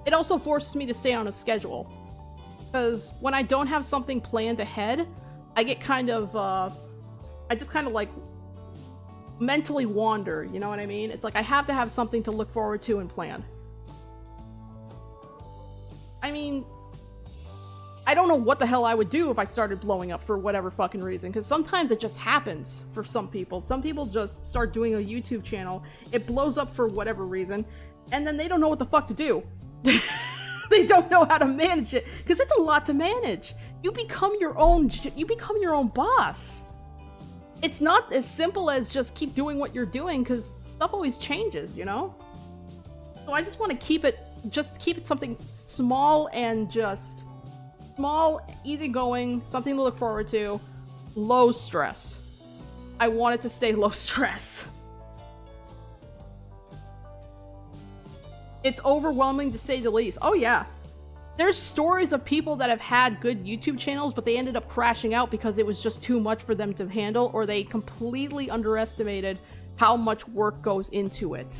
It also forces me to stay on a schedule. Because when I don't have something planned ahead, I get kind of I just kind of like mentally wander, you know what I mean? It's like I have to have something to look forward to and plan. I mean, I don't know what the hell I would do if I started blowing up for whatever fucking reason, because sometimes it just happens for some people. Some people just start doing a YouTube channel, it blows up for whatever reason, and then they don't know what the fuck to do. They don't know how to manage it, because it's a lot to manage. You become your own boss. It's not as simple as just keep doing what you're doing, because stuff always changes, you know? So I just want to keep it something small and just small, easygoing, something to look forward to, low stress. I want it to stay low stress. It's overwhelming to say the least. Oh yeah. There's stories of people that have had good YouTube channels, but they ended up crashing out because it was just too much for them to handle, or they completely underestimated how much work goes into it.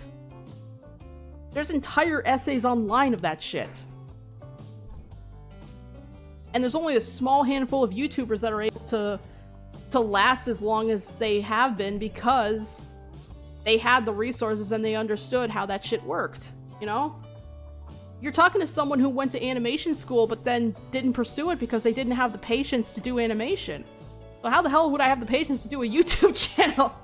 There's entire essays online of that shit. And there's only a small handful of YouTubers that are able to last as long as they have been because they had the resources and they understood how that shit worked, you know? You're talking to someone who went to animation school but then didn't pursue it because they didn't have the patience to do animation. So how the hell would I have the patience to do a YouTube channel?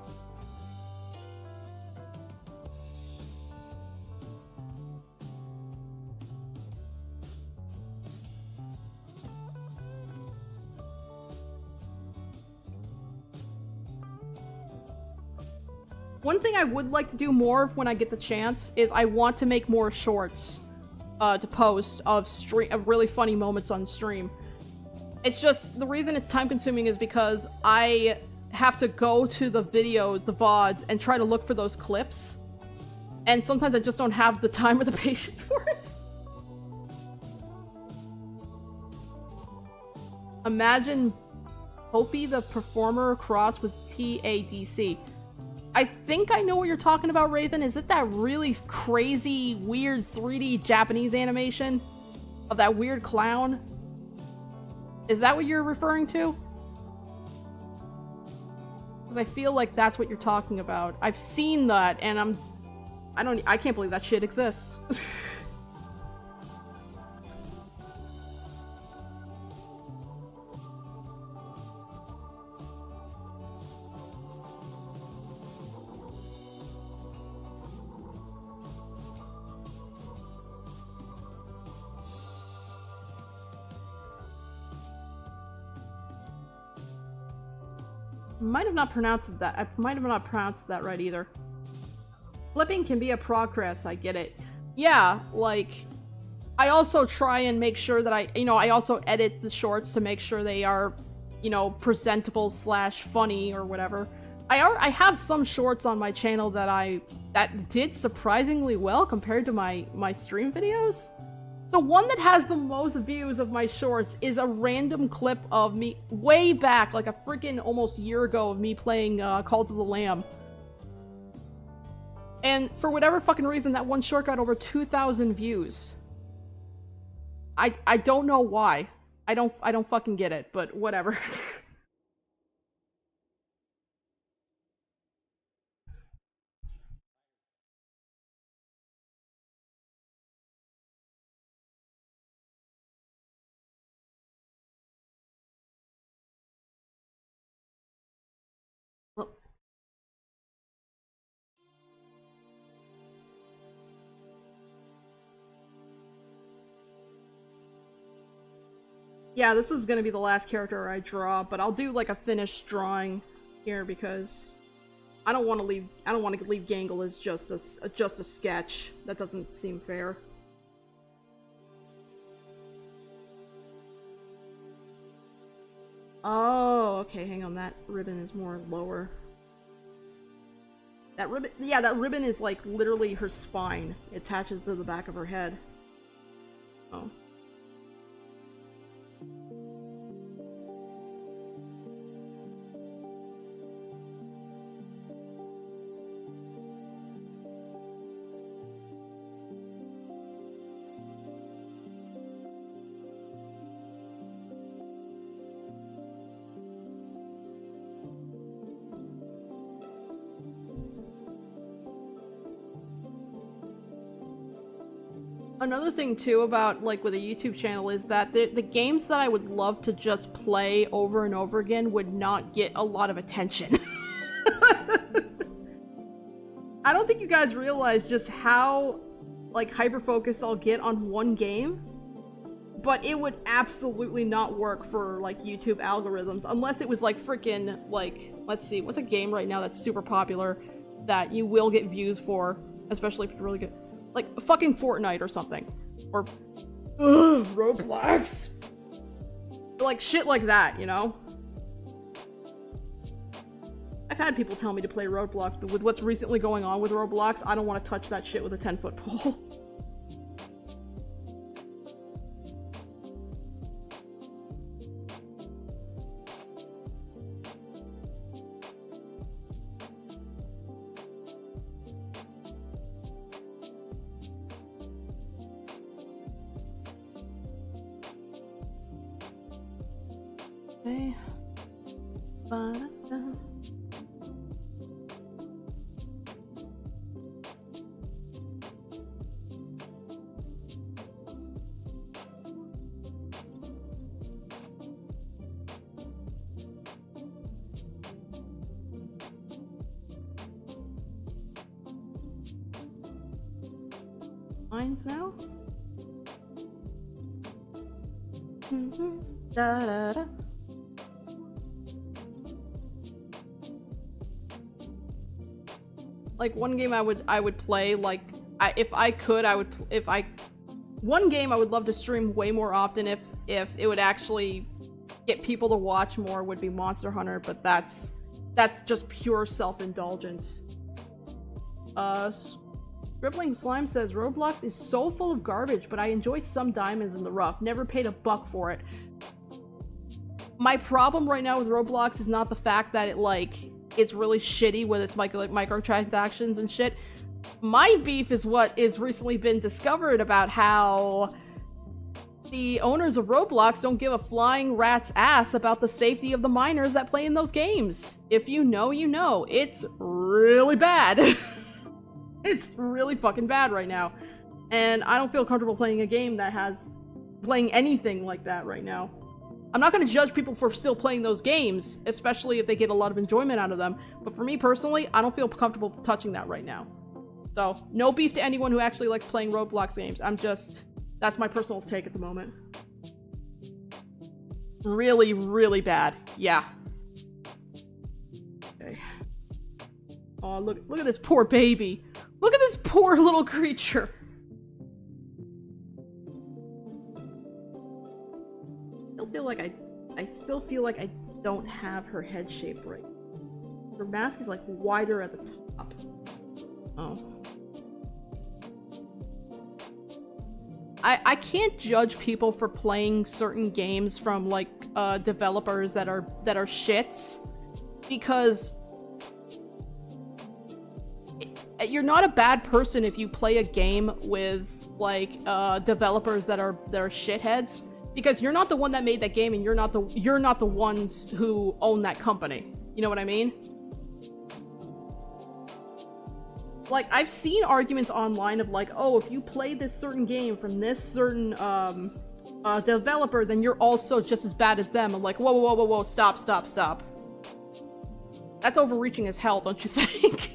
One thing I would like to do more when I get the chance is I want to make more shorts to post of really funny moments on stream. It's just, the reason it's time consuming is because I have to go to the VODs, and try to look for those clips. And sometimes I just don't have the time or the patience for it. Imagine Hopi the Performer crossed with TADC. I think I know what you're talking about, Raven. Is it that really crazy, weird 3D Japanese animation of that weird clown? Is that what you're referring to? Because I feel like that's what you're talking about. I've seen that, and I can't believe that shit exists. I might have not pronounced that right either. Flipping can be a progress, I get it. Yeah, like, I also try and make sure that I also edit the shorts to make sure they are, presentable / funny or whatever. I have some shorts on my channel that did surprisingly well compared to my stream videos. The one that has the most views of my shorts is a random clip of me way back, like a freaking almost year ago, of me playing Call to the Lamb. And for whatever fucking reason, that one short got over 2,000 views. I don't know why. I don't fucking get it, but whatever. Yeah, this is gonna be the last character I draw, but I'll do like a finished drawing here because I don't want to leave Gangle as just a sketch. That doesn't seem fair. Oh, okay, hang on, that ribbon is more lower. That ribbon, yeah, that ribbon is like literally her spine. It attaches to the back of her head. Oh. Another thing too about like with a YouTube channel is that the games that I would love to just play over and over again would not get a lot of attention. I don't think you guys realize just how like hyper-focused I'll get on one game, but it would absolutely not work for like YouTube algorithms unless it was like freaking like, let's see, what's a game right now that's super popular that you will get views for, especially if you're really good. Like, fucking Fortnite or something. Or, Roblox. Like, shit like that, you know? I I've had people tell me to play Roblox, but with what's recently going on with Roblox, I don't want to touch that shit with a 10-foot pole. Okay. Ba-da-da. Mines now? Da-da-da. Like, one game I would play, like, if I could, one game I would love to stream way more often if it would actually get people to watch more would be Monster Hunter, but that's just pure self-indulgence. Scribbling Slime says, Roblox is so full of garbage, but I enjoy some diamonds in the rough. Never paid a buck for it. My problem right now with Roblox is not the fact that it's really shitty with its microtransactions and shit. My beef is what is recently been discovered about how the owners of Roblox don't give a flying rat's ass about the safety of the minors that play in those games. If you know, you know. It's really bad. It's really fucking bad right now. And I don't feel comfortable playing a game that has playing anything like that right now. I'm not going to judge people for still playing those games, especially if they get a lot of enjoyment out of them. But for me personally, I don't feel comfortable touching that right now. So, no beef to anyone who actually likes playing Roblox games. That's my personal take at the moment. Really, really bad. Yeah. Okay. Oh, look at this poor baby. Look at this poor little creature. I still feel like I don't have her head shape right. Her mask is like wider at the top. Oh. I can't judge people for playing certain games from like developers that are shits, because you're not a bad person if you play a game with like developers that are shitheads, because you're not the one that made that game and you're not the ones who own that company. You know what I mean? Like, I've seen arguments online of like, oh, if you play this certain game from this certain developer, then you're also just as bad as them. I'm like, whoa, whoa, whoa, whoa, stop, stop, stop. That's overreaching as hell, don't you think?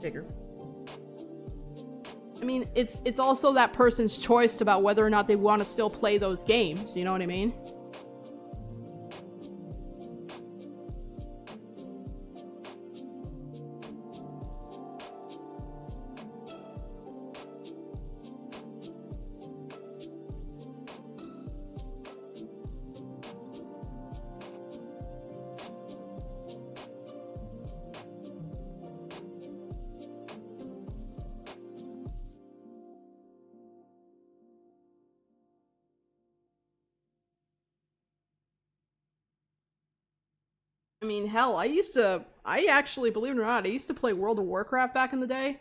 Bigger. I mean, it's also that person's choice about whether or not they want to still play those games, you know what I mean? I mean, hell, I actually, believe it or not, I used to play World of Warcraft back in the day.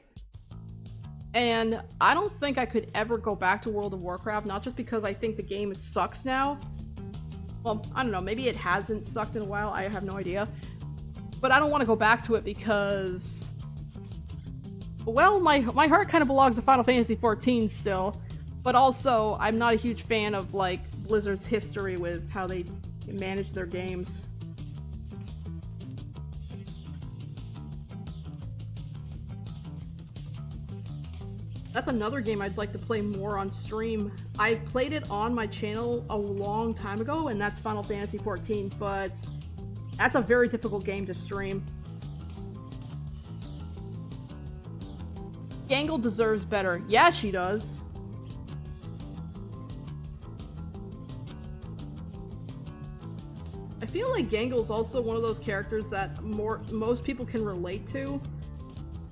And I don't think I could ever go back to World of Warcraft, not just because I think the game sucks now. Well, I don't know, maybe it hasn't sucked in a while, I have no idea. But I don't want to go back to it because, well, my heart kind of belongs to Final Fantasy XIV still. But also, I'm not a huge fan of, like, Blizzard's history with how they manage their games. That's another game I'd like to play more on stream. I played it on my channel a long time ago, and that's Final Fantasy XIV, but that's a very difficult game to stream. Gangle deserves better. Yeah, she does. feel like Gangle's also one of those characters that most people can relate to,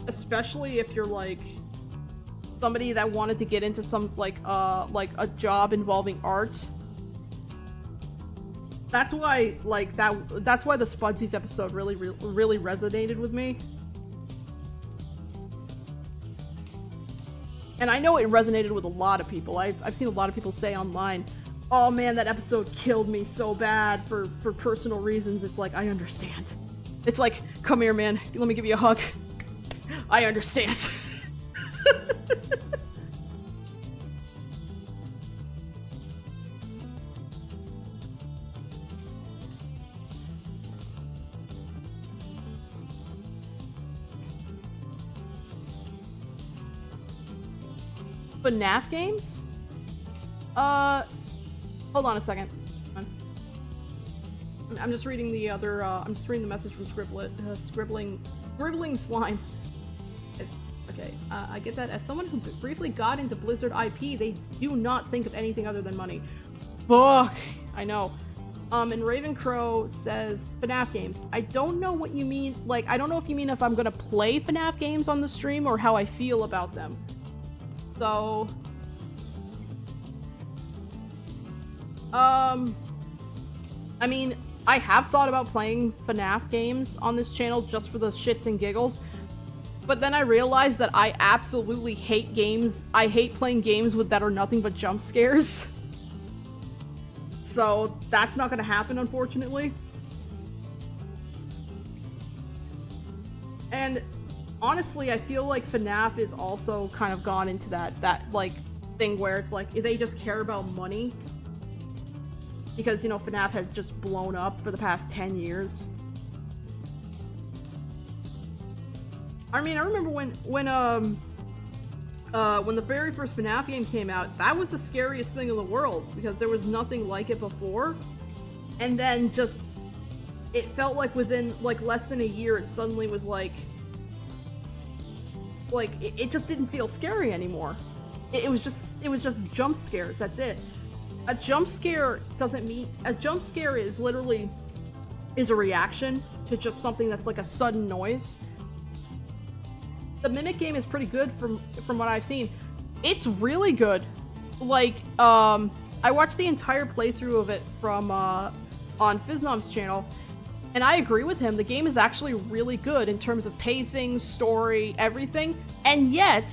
especially if you're like somebody that wanted to get into some like a job involving art. That's why that's why the Spudsies episode really resonated with me. And I know it resonated with a lot of people. I've seen a lot of people say online, oh man, that episode killed me so bad for personal reasons. It's like, I understand. It's like, come here, man. Let me give you a hug. I understand. FNAF games? Hold on a second. I'm just reading the other, I'm just reading the message from Scribbling Slime. Okay, I get that. As someone who briefly got into Blizzard IP, they do not think of anything other than money. Fuck! I know. And Ravencrow says, FNAF games. I don't know what you mean, like, I don't know if you mean if I'm gonna play FNAF games on the stream or how I feel about them. So... I mean, I have thought about playing FNAF games on this channel just for the shits and giggles, but then I realized that I absolutely hate games. I hate playing games that are nothing but jump scares. So that's not gonna happen, unfortunately. And honestly, I feel like FNAF is also kind of gone into that like thing where it's like they just care about money. Because, you know, FNAF has just blown up for the past 10 years. I mean, I remember when the very first FNAF game came out, that was the scariest thing in the world, because there was nothing like it before. And then just, it felt like within, like, less than a year, it suddenly was like, it just didn't feel scary anymore. It was just jump scares, that's it. A jump scare doesn't mean... A jump scare is literally... is a reaction to just something that's like a sudden noise. The Mimic game is pretty good from what I've seen. It's really good. Like, I watched the entire playthrough of it from, on Fiznom's channel, and I agree with him. The game is actually really good in terms of pacing, story, everything, and yet,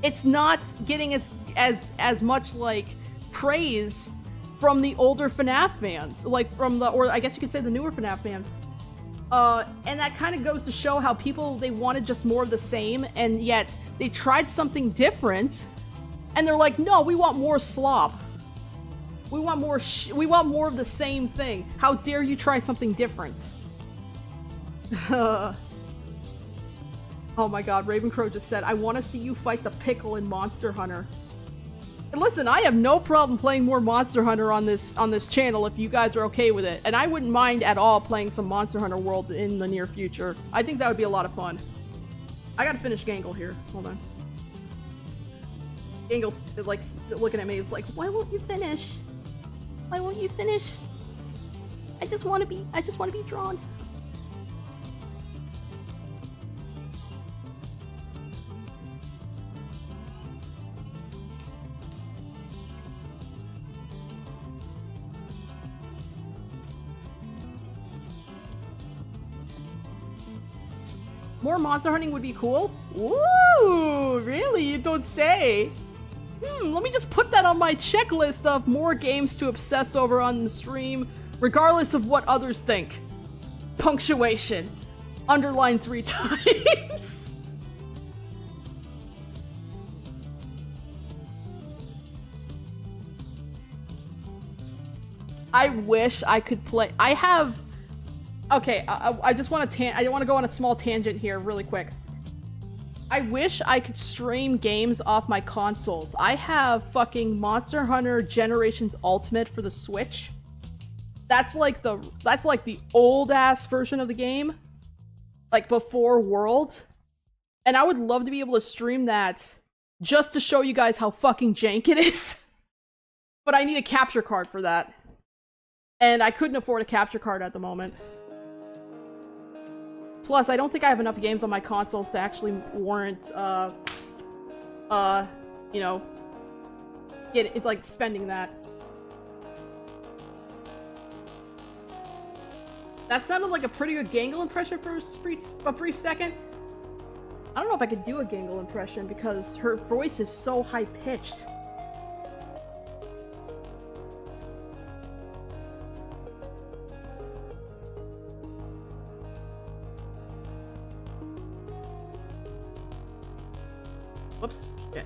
it's not getting as much, like, praise from the older FNAF fans, like or I guess you could say the newer FNAF fans. And that kind of goes to show how people, they wanted just more of the same, and yet they tried something different, and they're like, no, we want more slop. We want more of the same thing. How dare you try something different? Oh my god, Ravencrow just said, I want to see you fight the pickle in Monster Hunter. And listen, I have no problem playing more Monster Hunter on this channel if you guys are okay with it. And I wouldn't mind at all playing some Monster Hunter World in the near future. I think that would be a lot of fun. I gotta finish Gangle here. Hold on. Gangle's like looking at me like, why won't you finish? Why won't you finish? I just want to be drawn. More monster hunting would be cool? Ooh, really? You don't say. Let me just put that on my checklist of more games to obsess over on the stream, regardless of what others think. Punctuation. Underline 3 times. I wish I could play. I have... Okay, I just want to I want to go on a small tangent here really quick. I wish I could stream games off my consoles. I have fucking Monster Hunter Generations Ultimate for the Switch. That's like the old ass version of the game, like before World. And I would love to be able to stream that just to show you guys how fucking jank it is. But I need a capture card for that. And I couldn't afford a capture card at the moment. Plus, I don't think I have enough games on my consoles to actually warrant, you know, like, spending that. That sounded like a pretty good Gangle impression for a brief second. I don't know if I could do a Gangle impression because her voice is so high-pitched. Whoops. Shit.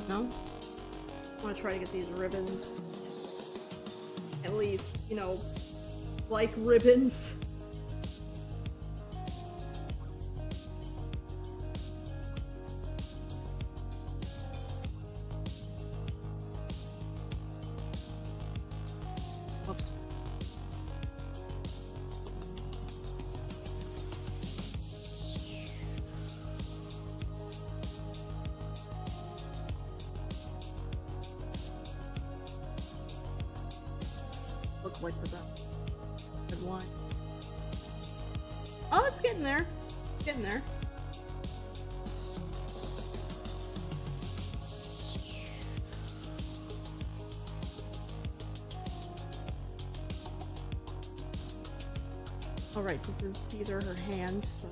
No? I want to try to get these ribbons. At least, you know, like ribbons. Oops. Look like the good wine. Oh, it's getting there. It's getting there. All right, these are her hands. So.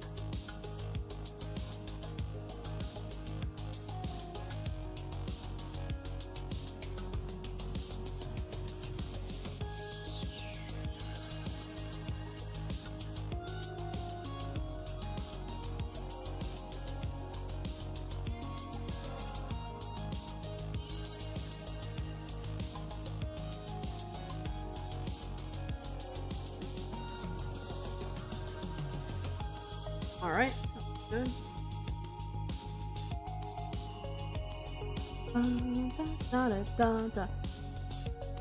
All right, good.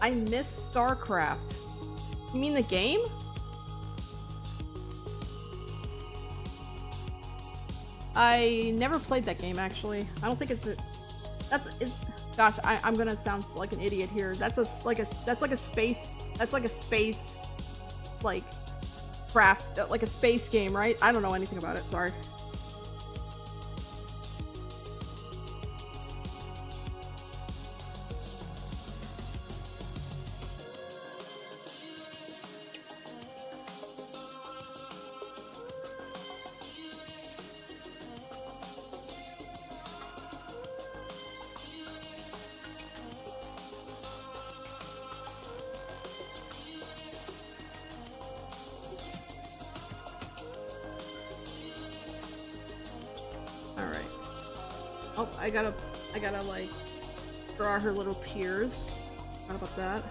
I miss StarCraft. You mean the game? I never played that game actually. I don't think it's gosh, I'm gonna sound like an idiot here. That's like a space like craft, like a space game, right? I don't know anything about it, sorry. Oh, I gotta like draw her little tears. How about that?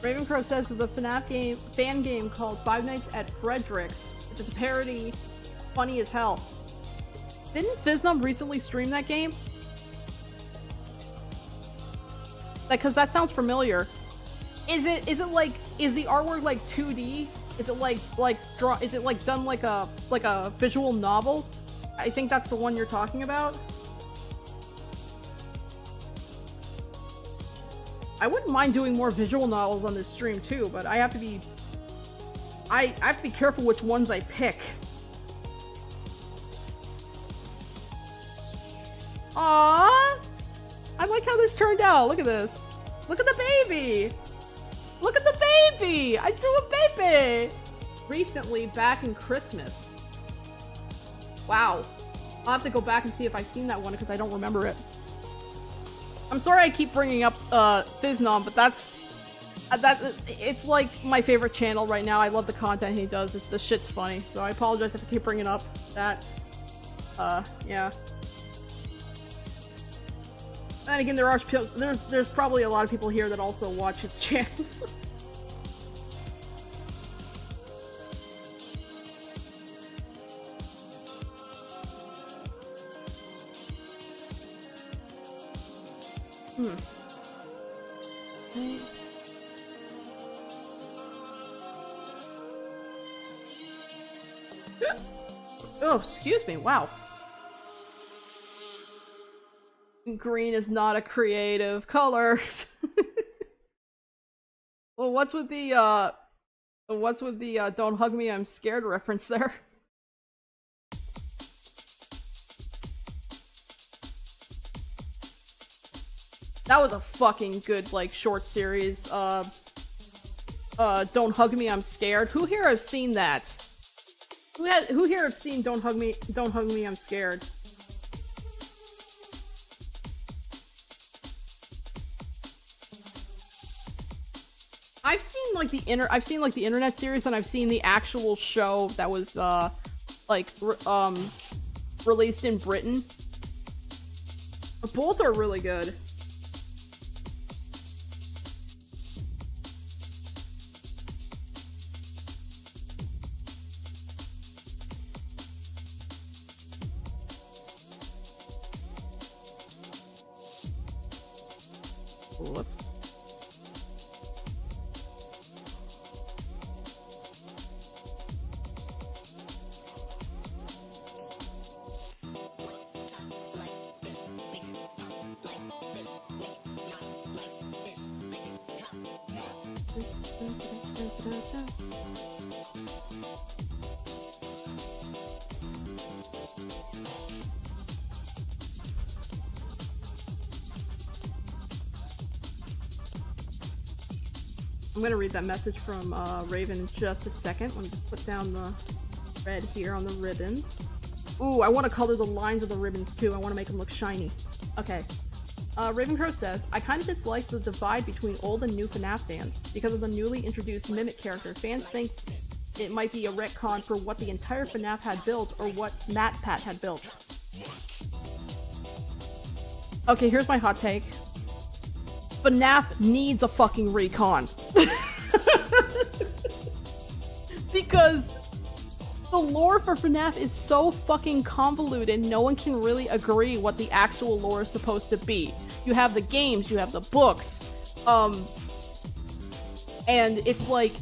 Ravencrow says there's a FNAF fan game called Five Nights at Frederick's, which is a parody, funny as hell. Didn't Fiznum recently stream that game? Like, cause that sounds familiar. Is the artwork like 2D? Is it like done like a visual novel? I think that's the one you're talking about. I wouldn't mind doing more visual novels on this stream too, but I have to be careful which ones I pick. Aww! I like how this turned out. Look at this. Look at the baby! Look at the baby! I drew a baby! Recently, back in Christmas. Wow. I'll have to go back and see if I've seen that one because I don't remember it. I'm sorry I keep bringing up Thiznom, but that's it's like my favorite channel right now. I love the content he does. The shit's funny. So I apologize if I keep bringing up that. Yeah. And again, there's probably a lot of people here that also watch his channels. Oh, excuse me. Wow. Green is not a creative color. Well, what's with the "Don't hug me, I'm scared" reference there? That was a fucking good, like, short series. Don't hug me, I'm scared. Who here has seen that? Who here has seen Don't hug me, I'm scared? I've seen like the internet series, and I've seen the actual show that was released in Britain. Both are really good. Whoops. I'm gonna read that message from Raven in just a second. Let me just put down the red here on the ribbons. Ooh, I want to color the lines of the ribbons too. I want to make them look shiny. Okay. Ravencrow says, I kind of dislike the divide between old and new FNAF fans. Because of the newly introduced Mimic character, fans think it might be a retcon for what the entire FNAF had built or what MatPat had built. Okay, here's my hot take. FNAF needs a fucking recon. Because the lore for FNAF is so fucking convoluted, no one can really agree what the actual lore is supposed to be. You have the games, you have the books, and it's like,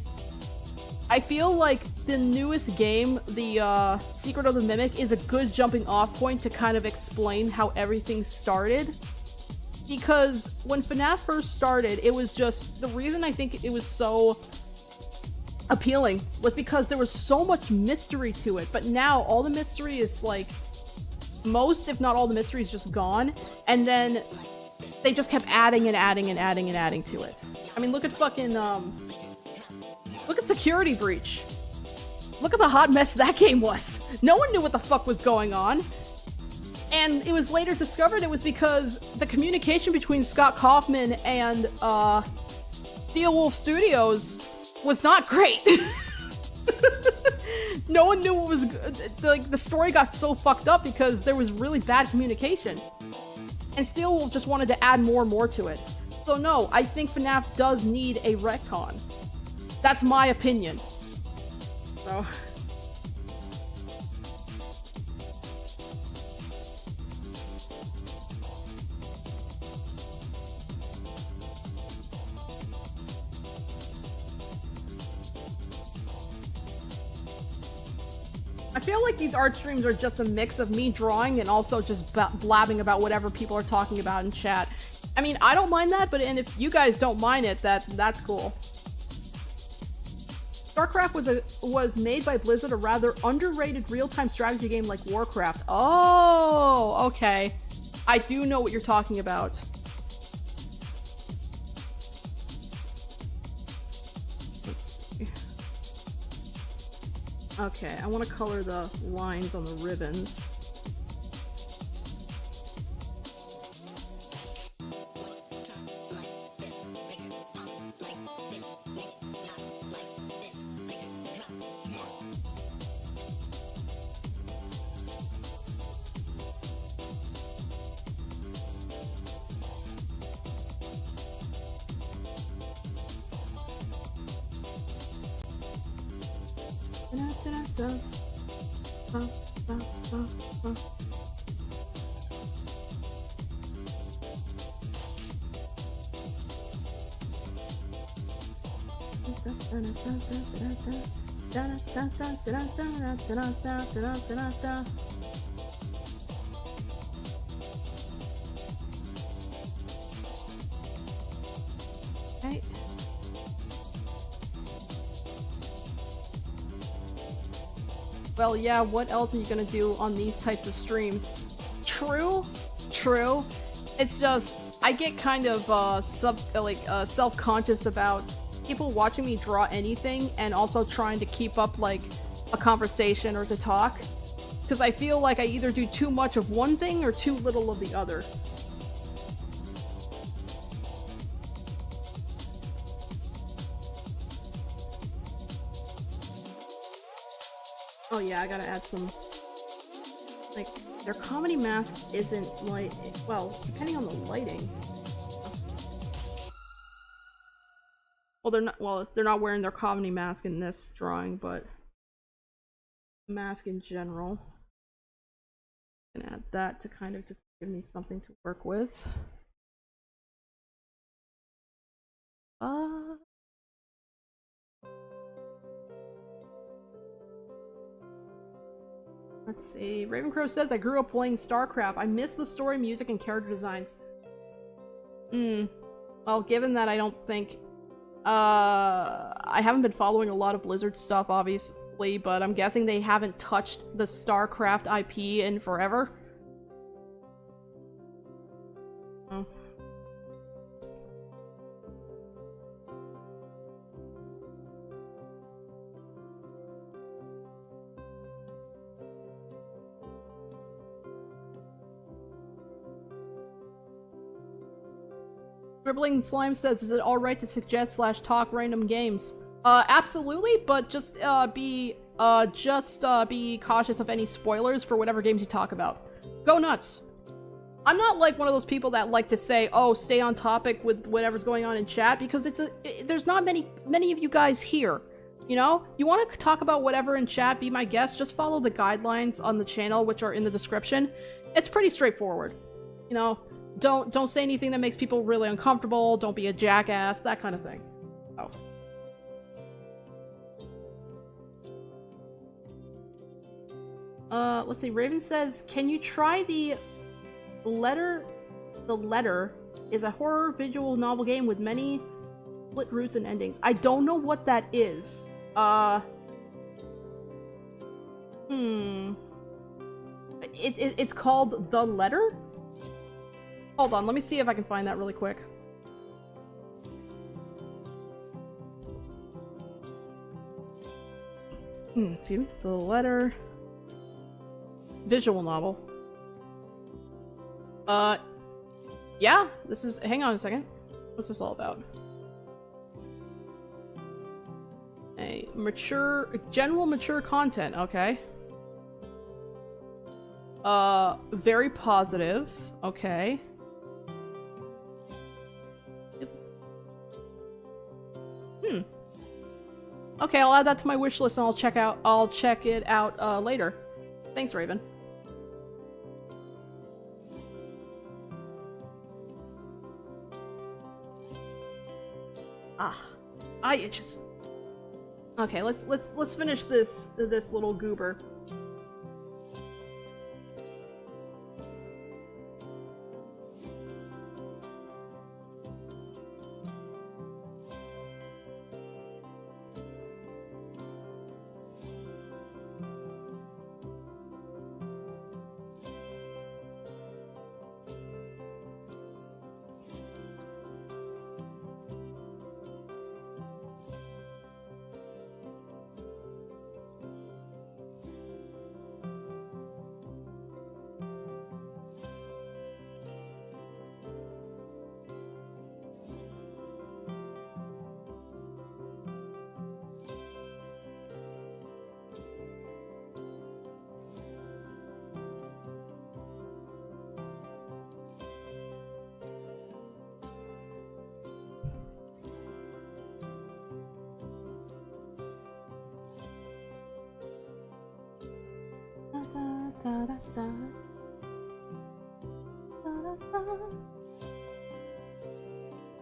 I feel like the newest game, the Secret of the Mimic, is a good jumping off point to kind of explain how everything started. Because when FNAF first started, it was just, the reason I think it was so appealing was because there was so much mystery to it. But now all the mystery is like, most if not all the mystery is just gone, and then they just kept adding and adding and adding and adding to it. I mean, look at fucking look at Security Breach. Look at the hot mess that game was. No one knew what the fuck was going on. And it was later discovered it was because the communication between Scott Kaufman and Steel Wolf Studios was not great. No one knew what was like. The story got so fucked up because there was really bad communication, and Steel Wolf just wanted to add more and more to it. So no, I think FNAF does need a retcon. That's my opinion. So. I feel like these art streams are just a mix of me drawing and also just blabbing about whatever people are talking about in chat. I mean, I don't mind that, and if you guys don't mind it, that's cool. StarCraft was made by Blizzard, a rather underrated real-time strategy game like Warcraft. Oh, okay. I do know what you're talking about. Okay, I want to color the lines on the ribbons. Okay. Well, yeah, what else are you gonna do on these types of streams? True, true. It's just, I get kind of, self-conscious about people watching me draw anything and also trying to keep up, like, a conversation or to talk. Because I feel like I either do too much of one thing or too little of the other. Oh yeah, I gotta add some, like, their comedy mask isn't like, well, depending on the lighting. Well, they're not wearing their comedy mask in this drawing, but mask in general. I'm gonna add that to kind of just give me something to work with. Let's see. Ravencrow says, I grew up playing StarCraft. I miss the story, music, and character designs. Well, given that I don't think... I haven't been following a lot of Blizzard stuff, obviously, but I'm guessing they haven't touched the StarCraft IP in forever. Oh. Dribbling Slime says, is it alright to suggest / talk random games? Absolutely, but just be cautious of any spoilers for whatever games you talk about. Go nuts! I'm not like one of those people that like to say, oh, stay on topic with whatever's going on in chat, because there's not many of you guys here. You know? You want to talk about whatever in chat, be my guest, just follow the guidelines on the channel, which are in the description. It's pretty straightforward. You know? Don't say anything that makes people really uncomfortable, don't be a jackass, that kind of thing. Oh. Let's see, Raven says, can you try The Letter is a horror visual novel game with many split roots and endings. I don't know what that is. It's called The Letter? Hold on, let me see if I can find that really quick. See, The Letter. Visual novel. Yeah, this is- hang on a second. What's this all about? General mature content, okay. Very positive, okay. Okay, I'll add that to my wish list and I'll check it out later. Thanks, Raven. Eye itches. Okay, let's finish this little goober.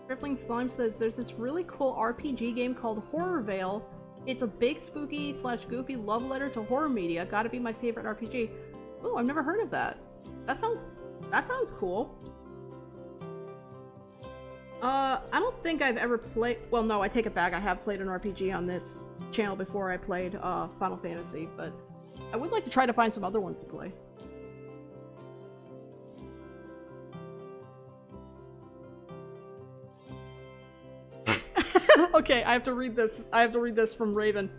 Crippling Slime says there's this really cool RPG game called Horror Veil. It's a big, spooky / goofy love letter to horror media. Gotta be my favorite RPG. Oh, I've never heard of that. That sounds cool. I don't think I've ever played. Well, no, I take it back. I have played an RPG on this channel before I played Final Fantasy, but I would like to try to find some other ones to play. Okay, I have to read this. I have to read this from Raven.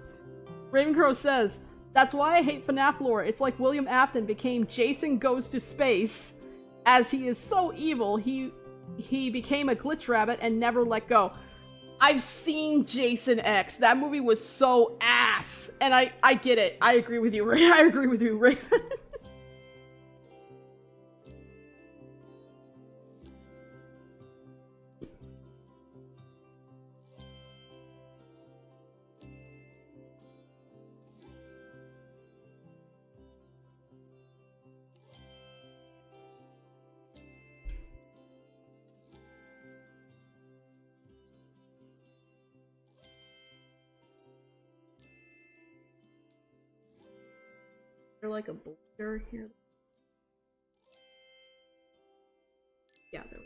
Ravencrow says, "That's why I hate FNAF lore. It's like William Afton became Jason Goes to Space. As he is so evil, he became a glitch rabbit and never let go." I've seen Jason X. That movie was so ass. And I get it. I agree with you, Raven. I agree with you, Raven. They're like a blender here. Yeah, there we go.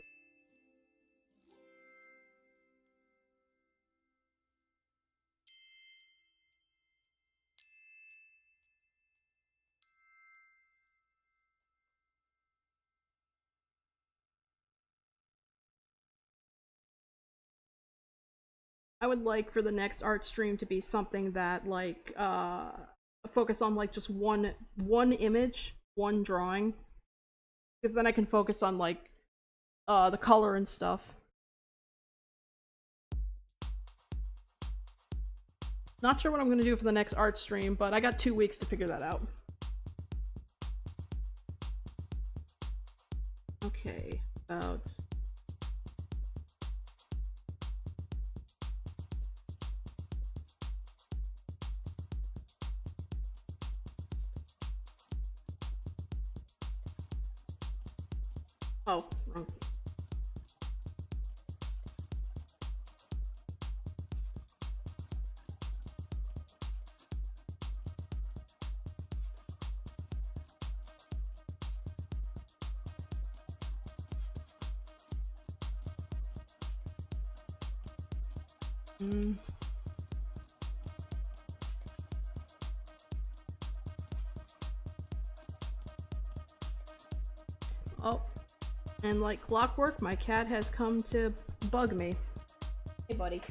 I would like for the next art stream to be something that like focus on like just one image, one drawing, because then I can focus on like the color and stuff. Not sure what I'm gonna do for the next art stream, but I got 2 weeks to figure that out. Okay, about oh, wrong. Oh, and like clockwork, my cat has come to bug me. Hey, buddy.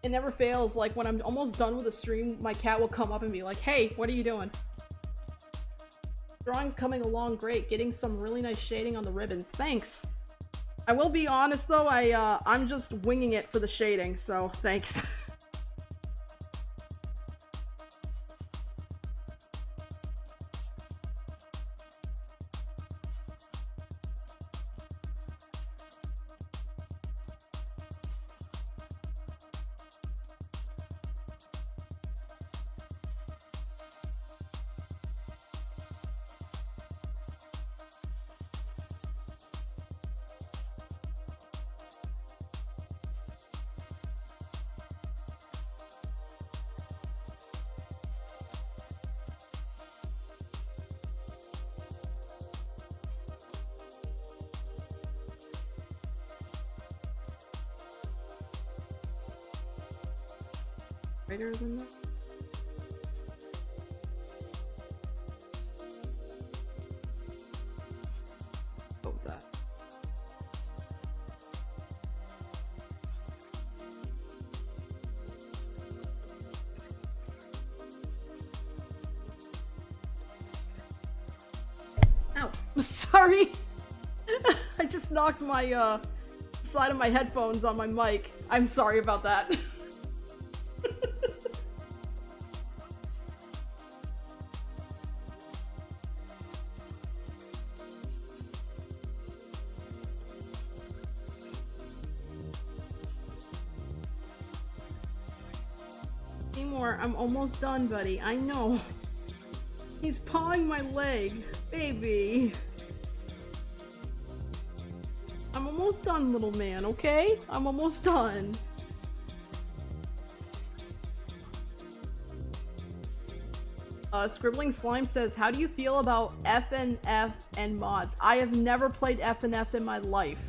It never fails, like when I'm almost done with a stream, my cat will come up and be like, "Hey, what are you doing?" Drawing's coming along great, getting some really nice shading on the ribbons. Thanks! I will be honest though, I'm just winging it for the shading, so thanks. Brighter than that? Oh, that. Ow. Sorry! I just knocked my, side of my headphones on my mic. I'm sorry about that. Seymour, I'm almost done, buddy. I know. He's pawing my leg. Baby. I'm almost done, little man, okay? I'm almost done. Scribbling Slime says, how do you feel about FNF and mods? I have never played FNF in my life.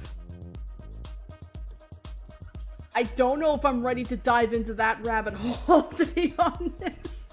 I don't know if I'm ready to dive into that rabbit hole, to be honest.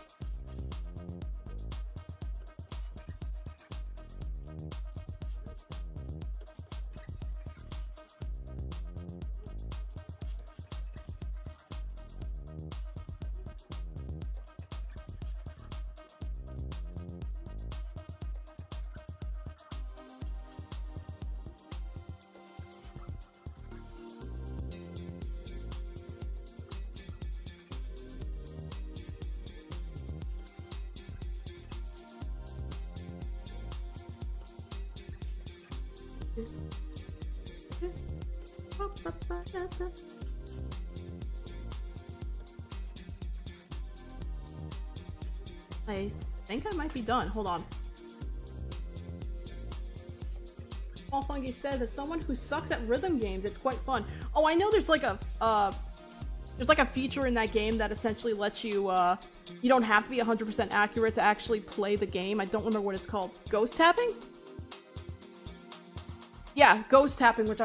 I think I might be done. Hold on. Paul Funky says, as someone who sucks at rhythm games, it's quite fun. Oh, I know there's like a feature in that game that essentially lets you, you don't have to be 100% accurate to actually play the game. I don't remember what it's called. Ghost tapping? Yeah, ghost tapping, which I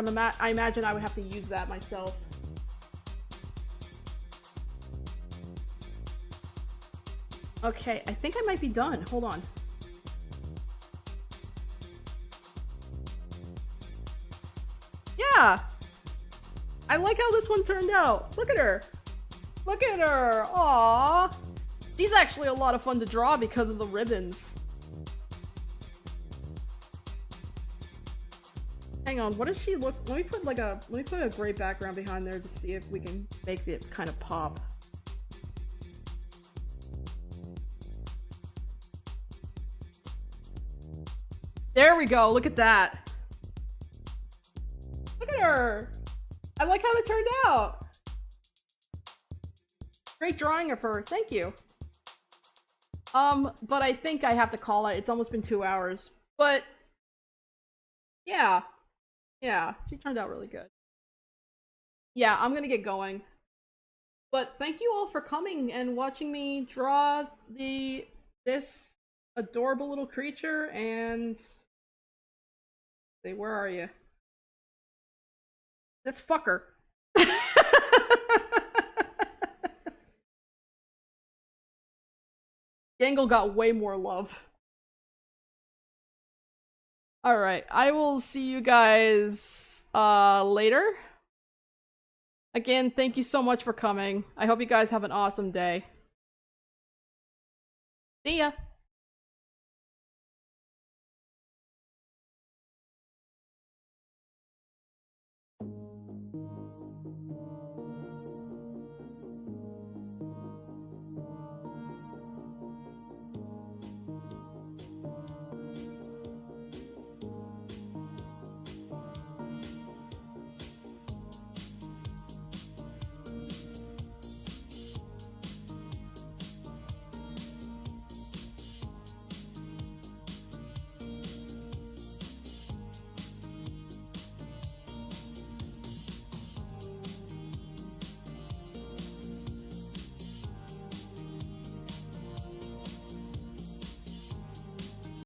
imagine I would have to use that myself. Okay, I think I might be done. Hold on. Yeah! I like how this one turned out. Look at her. Look at her. Aww. She's actually a lot of fun to draw because of the ribbons. Hang on, what does she look? Let me put a gray background behind there to see if we can make it kind of pop. There we go, look at that. Look at her. I like how that turned out. Great drawing of her, thank you. But I think I have to call it. It's almost been 2 hours. But yeah. Yeah, she turned out really good. Yeah, I'm gonna get going. But thank you all for coming and watching me draw this adorable little creature, and say, where are you? This fucker. Gangle got way more love. Alright, I will see you guys later. Again, thank you so much for coming. I hope you guys have an awesome day. See ya!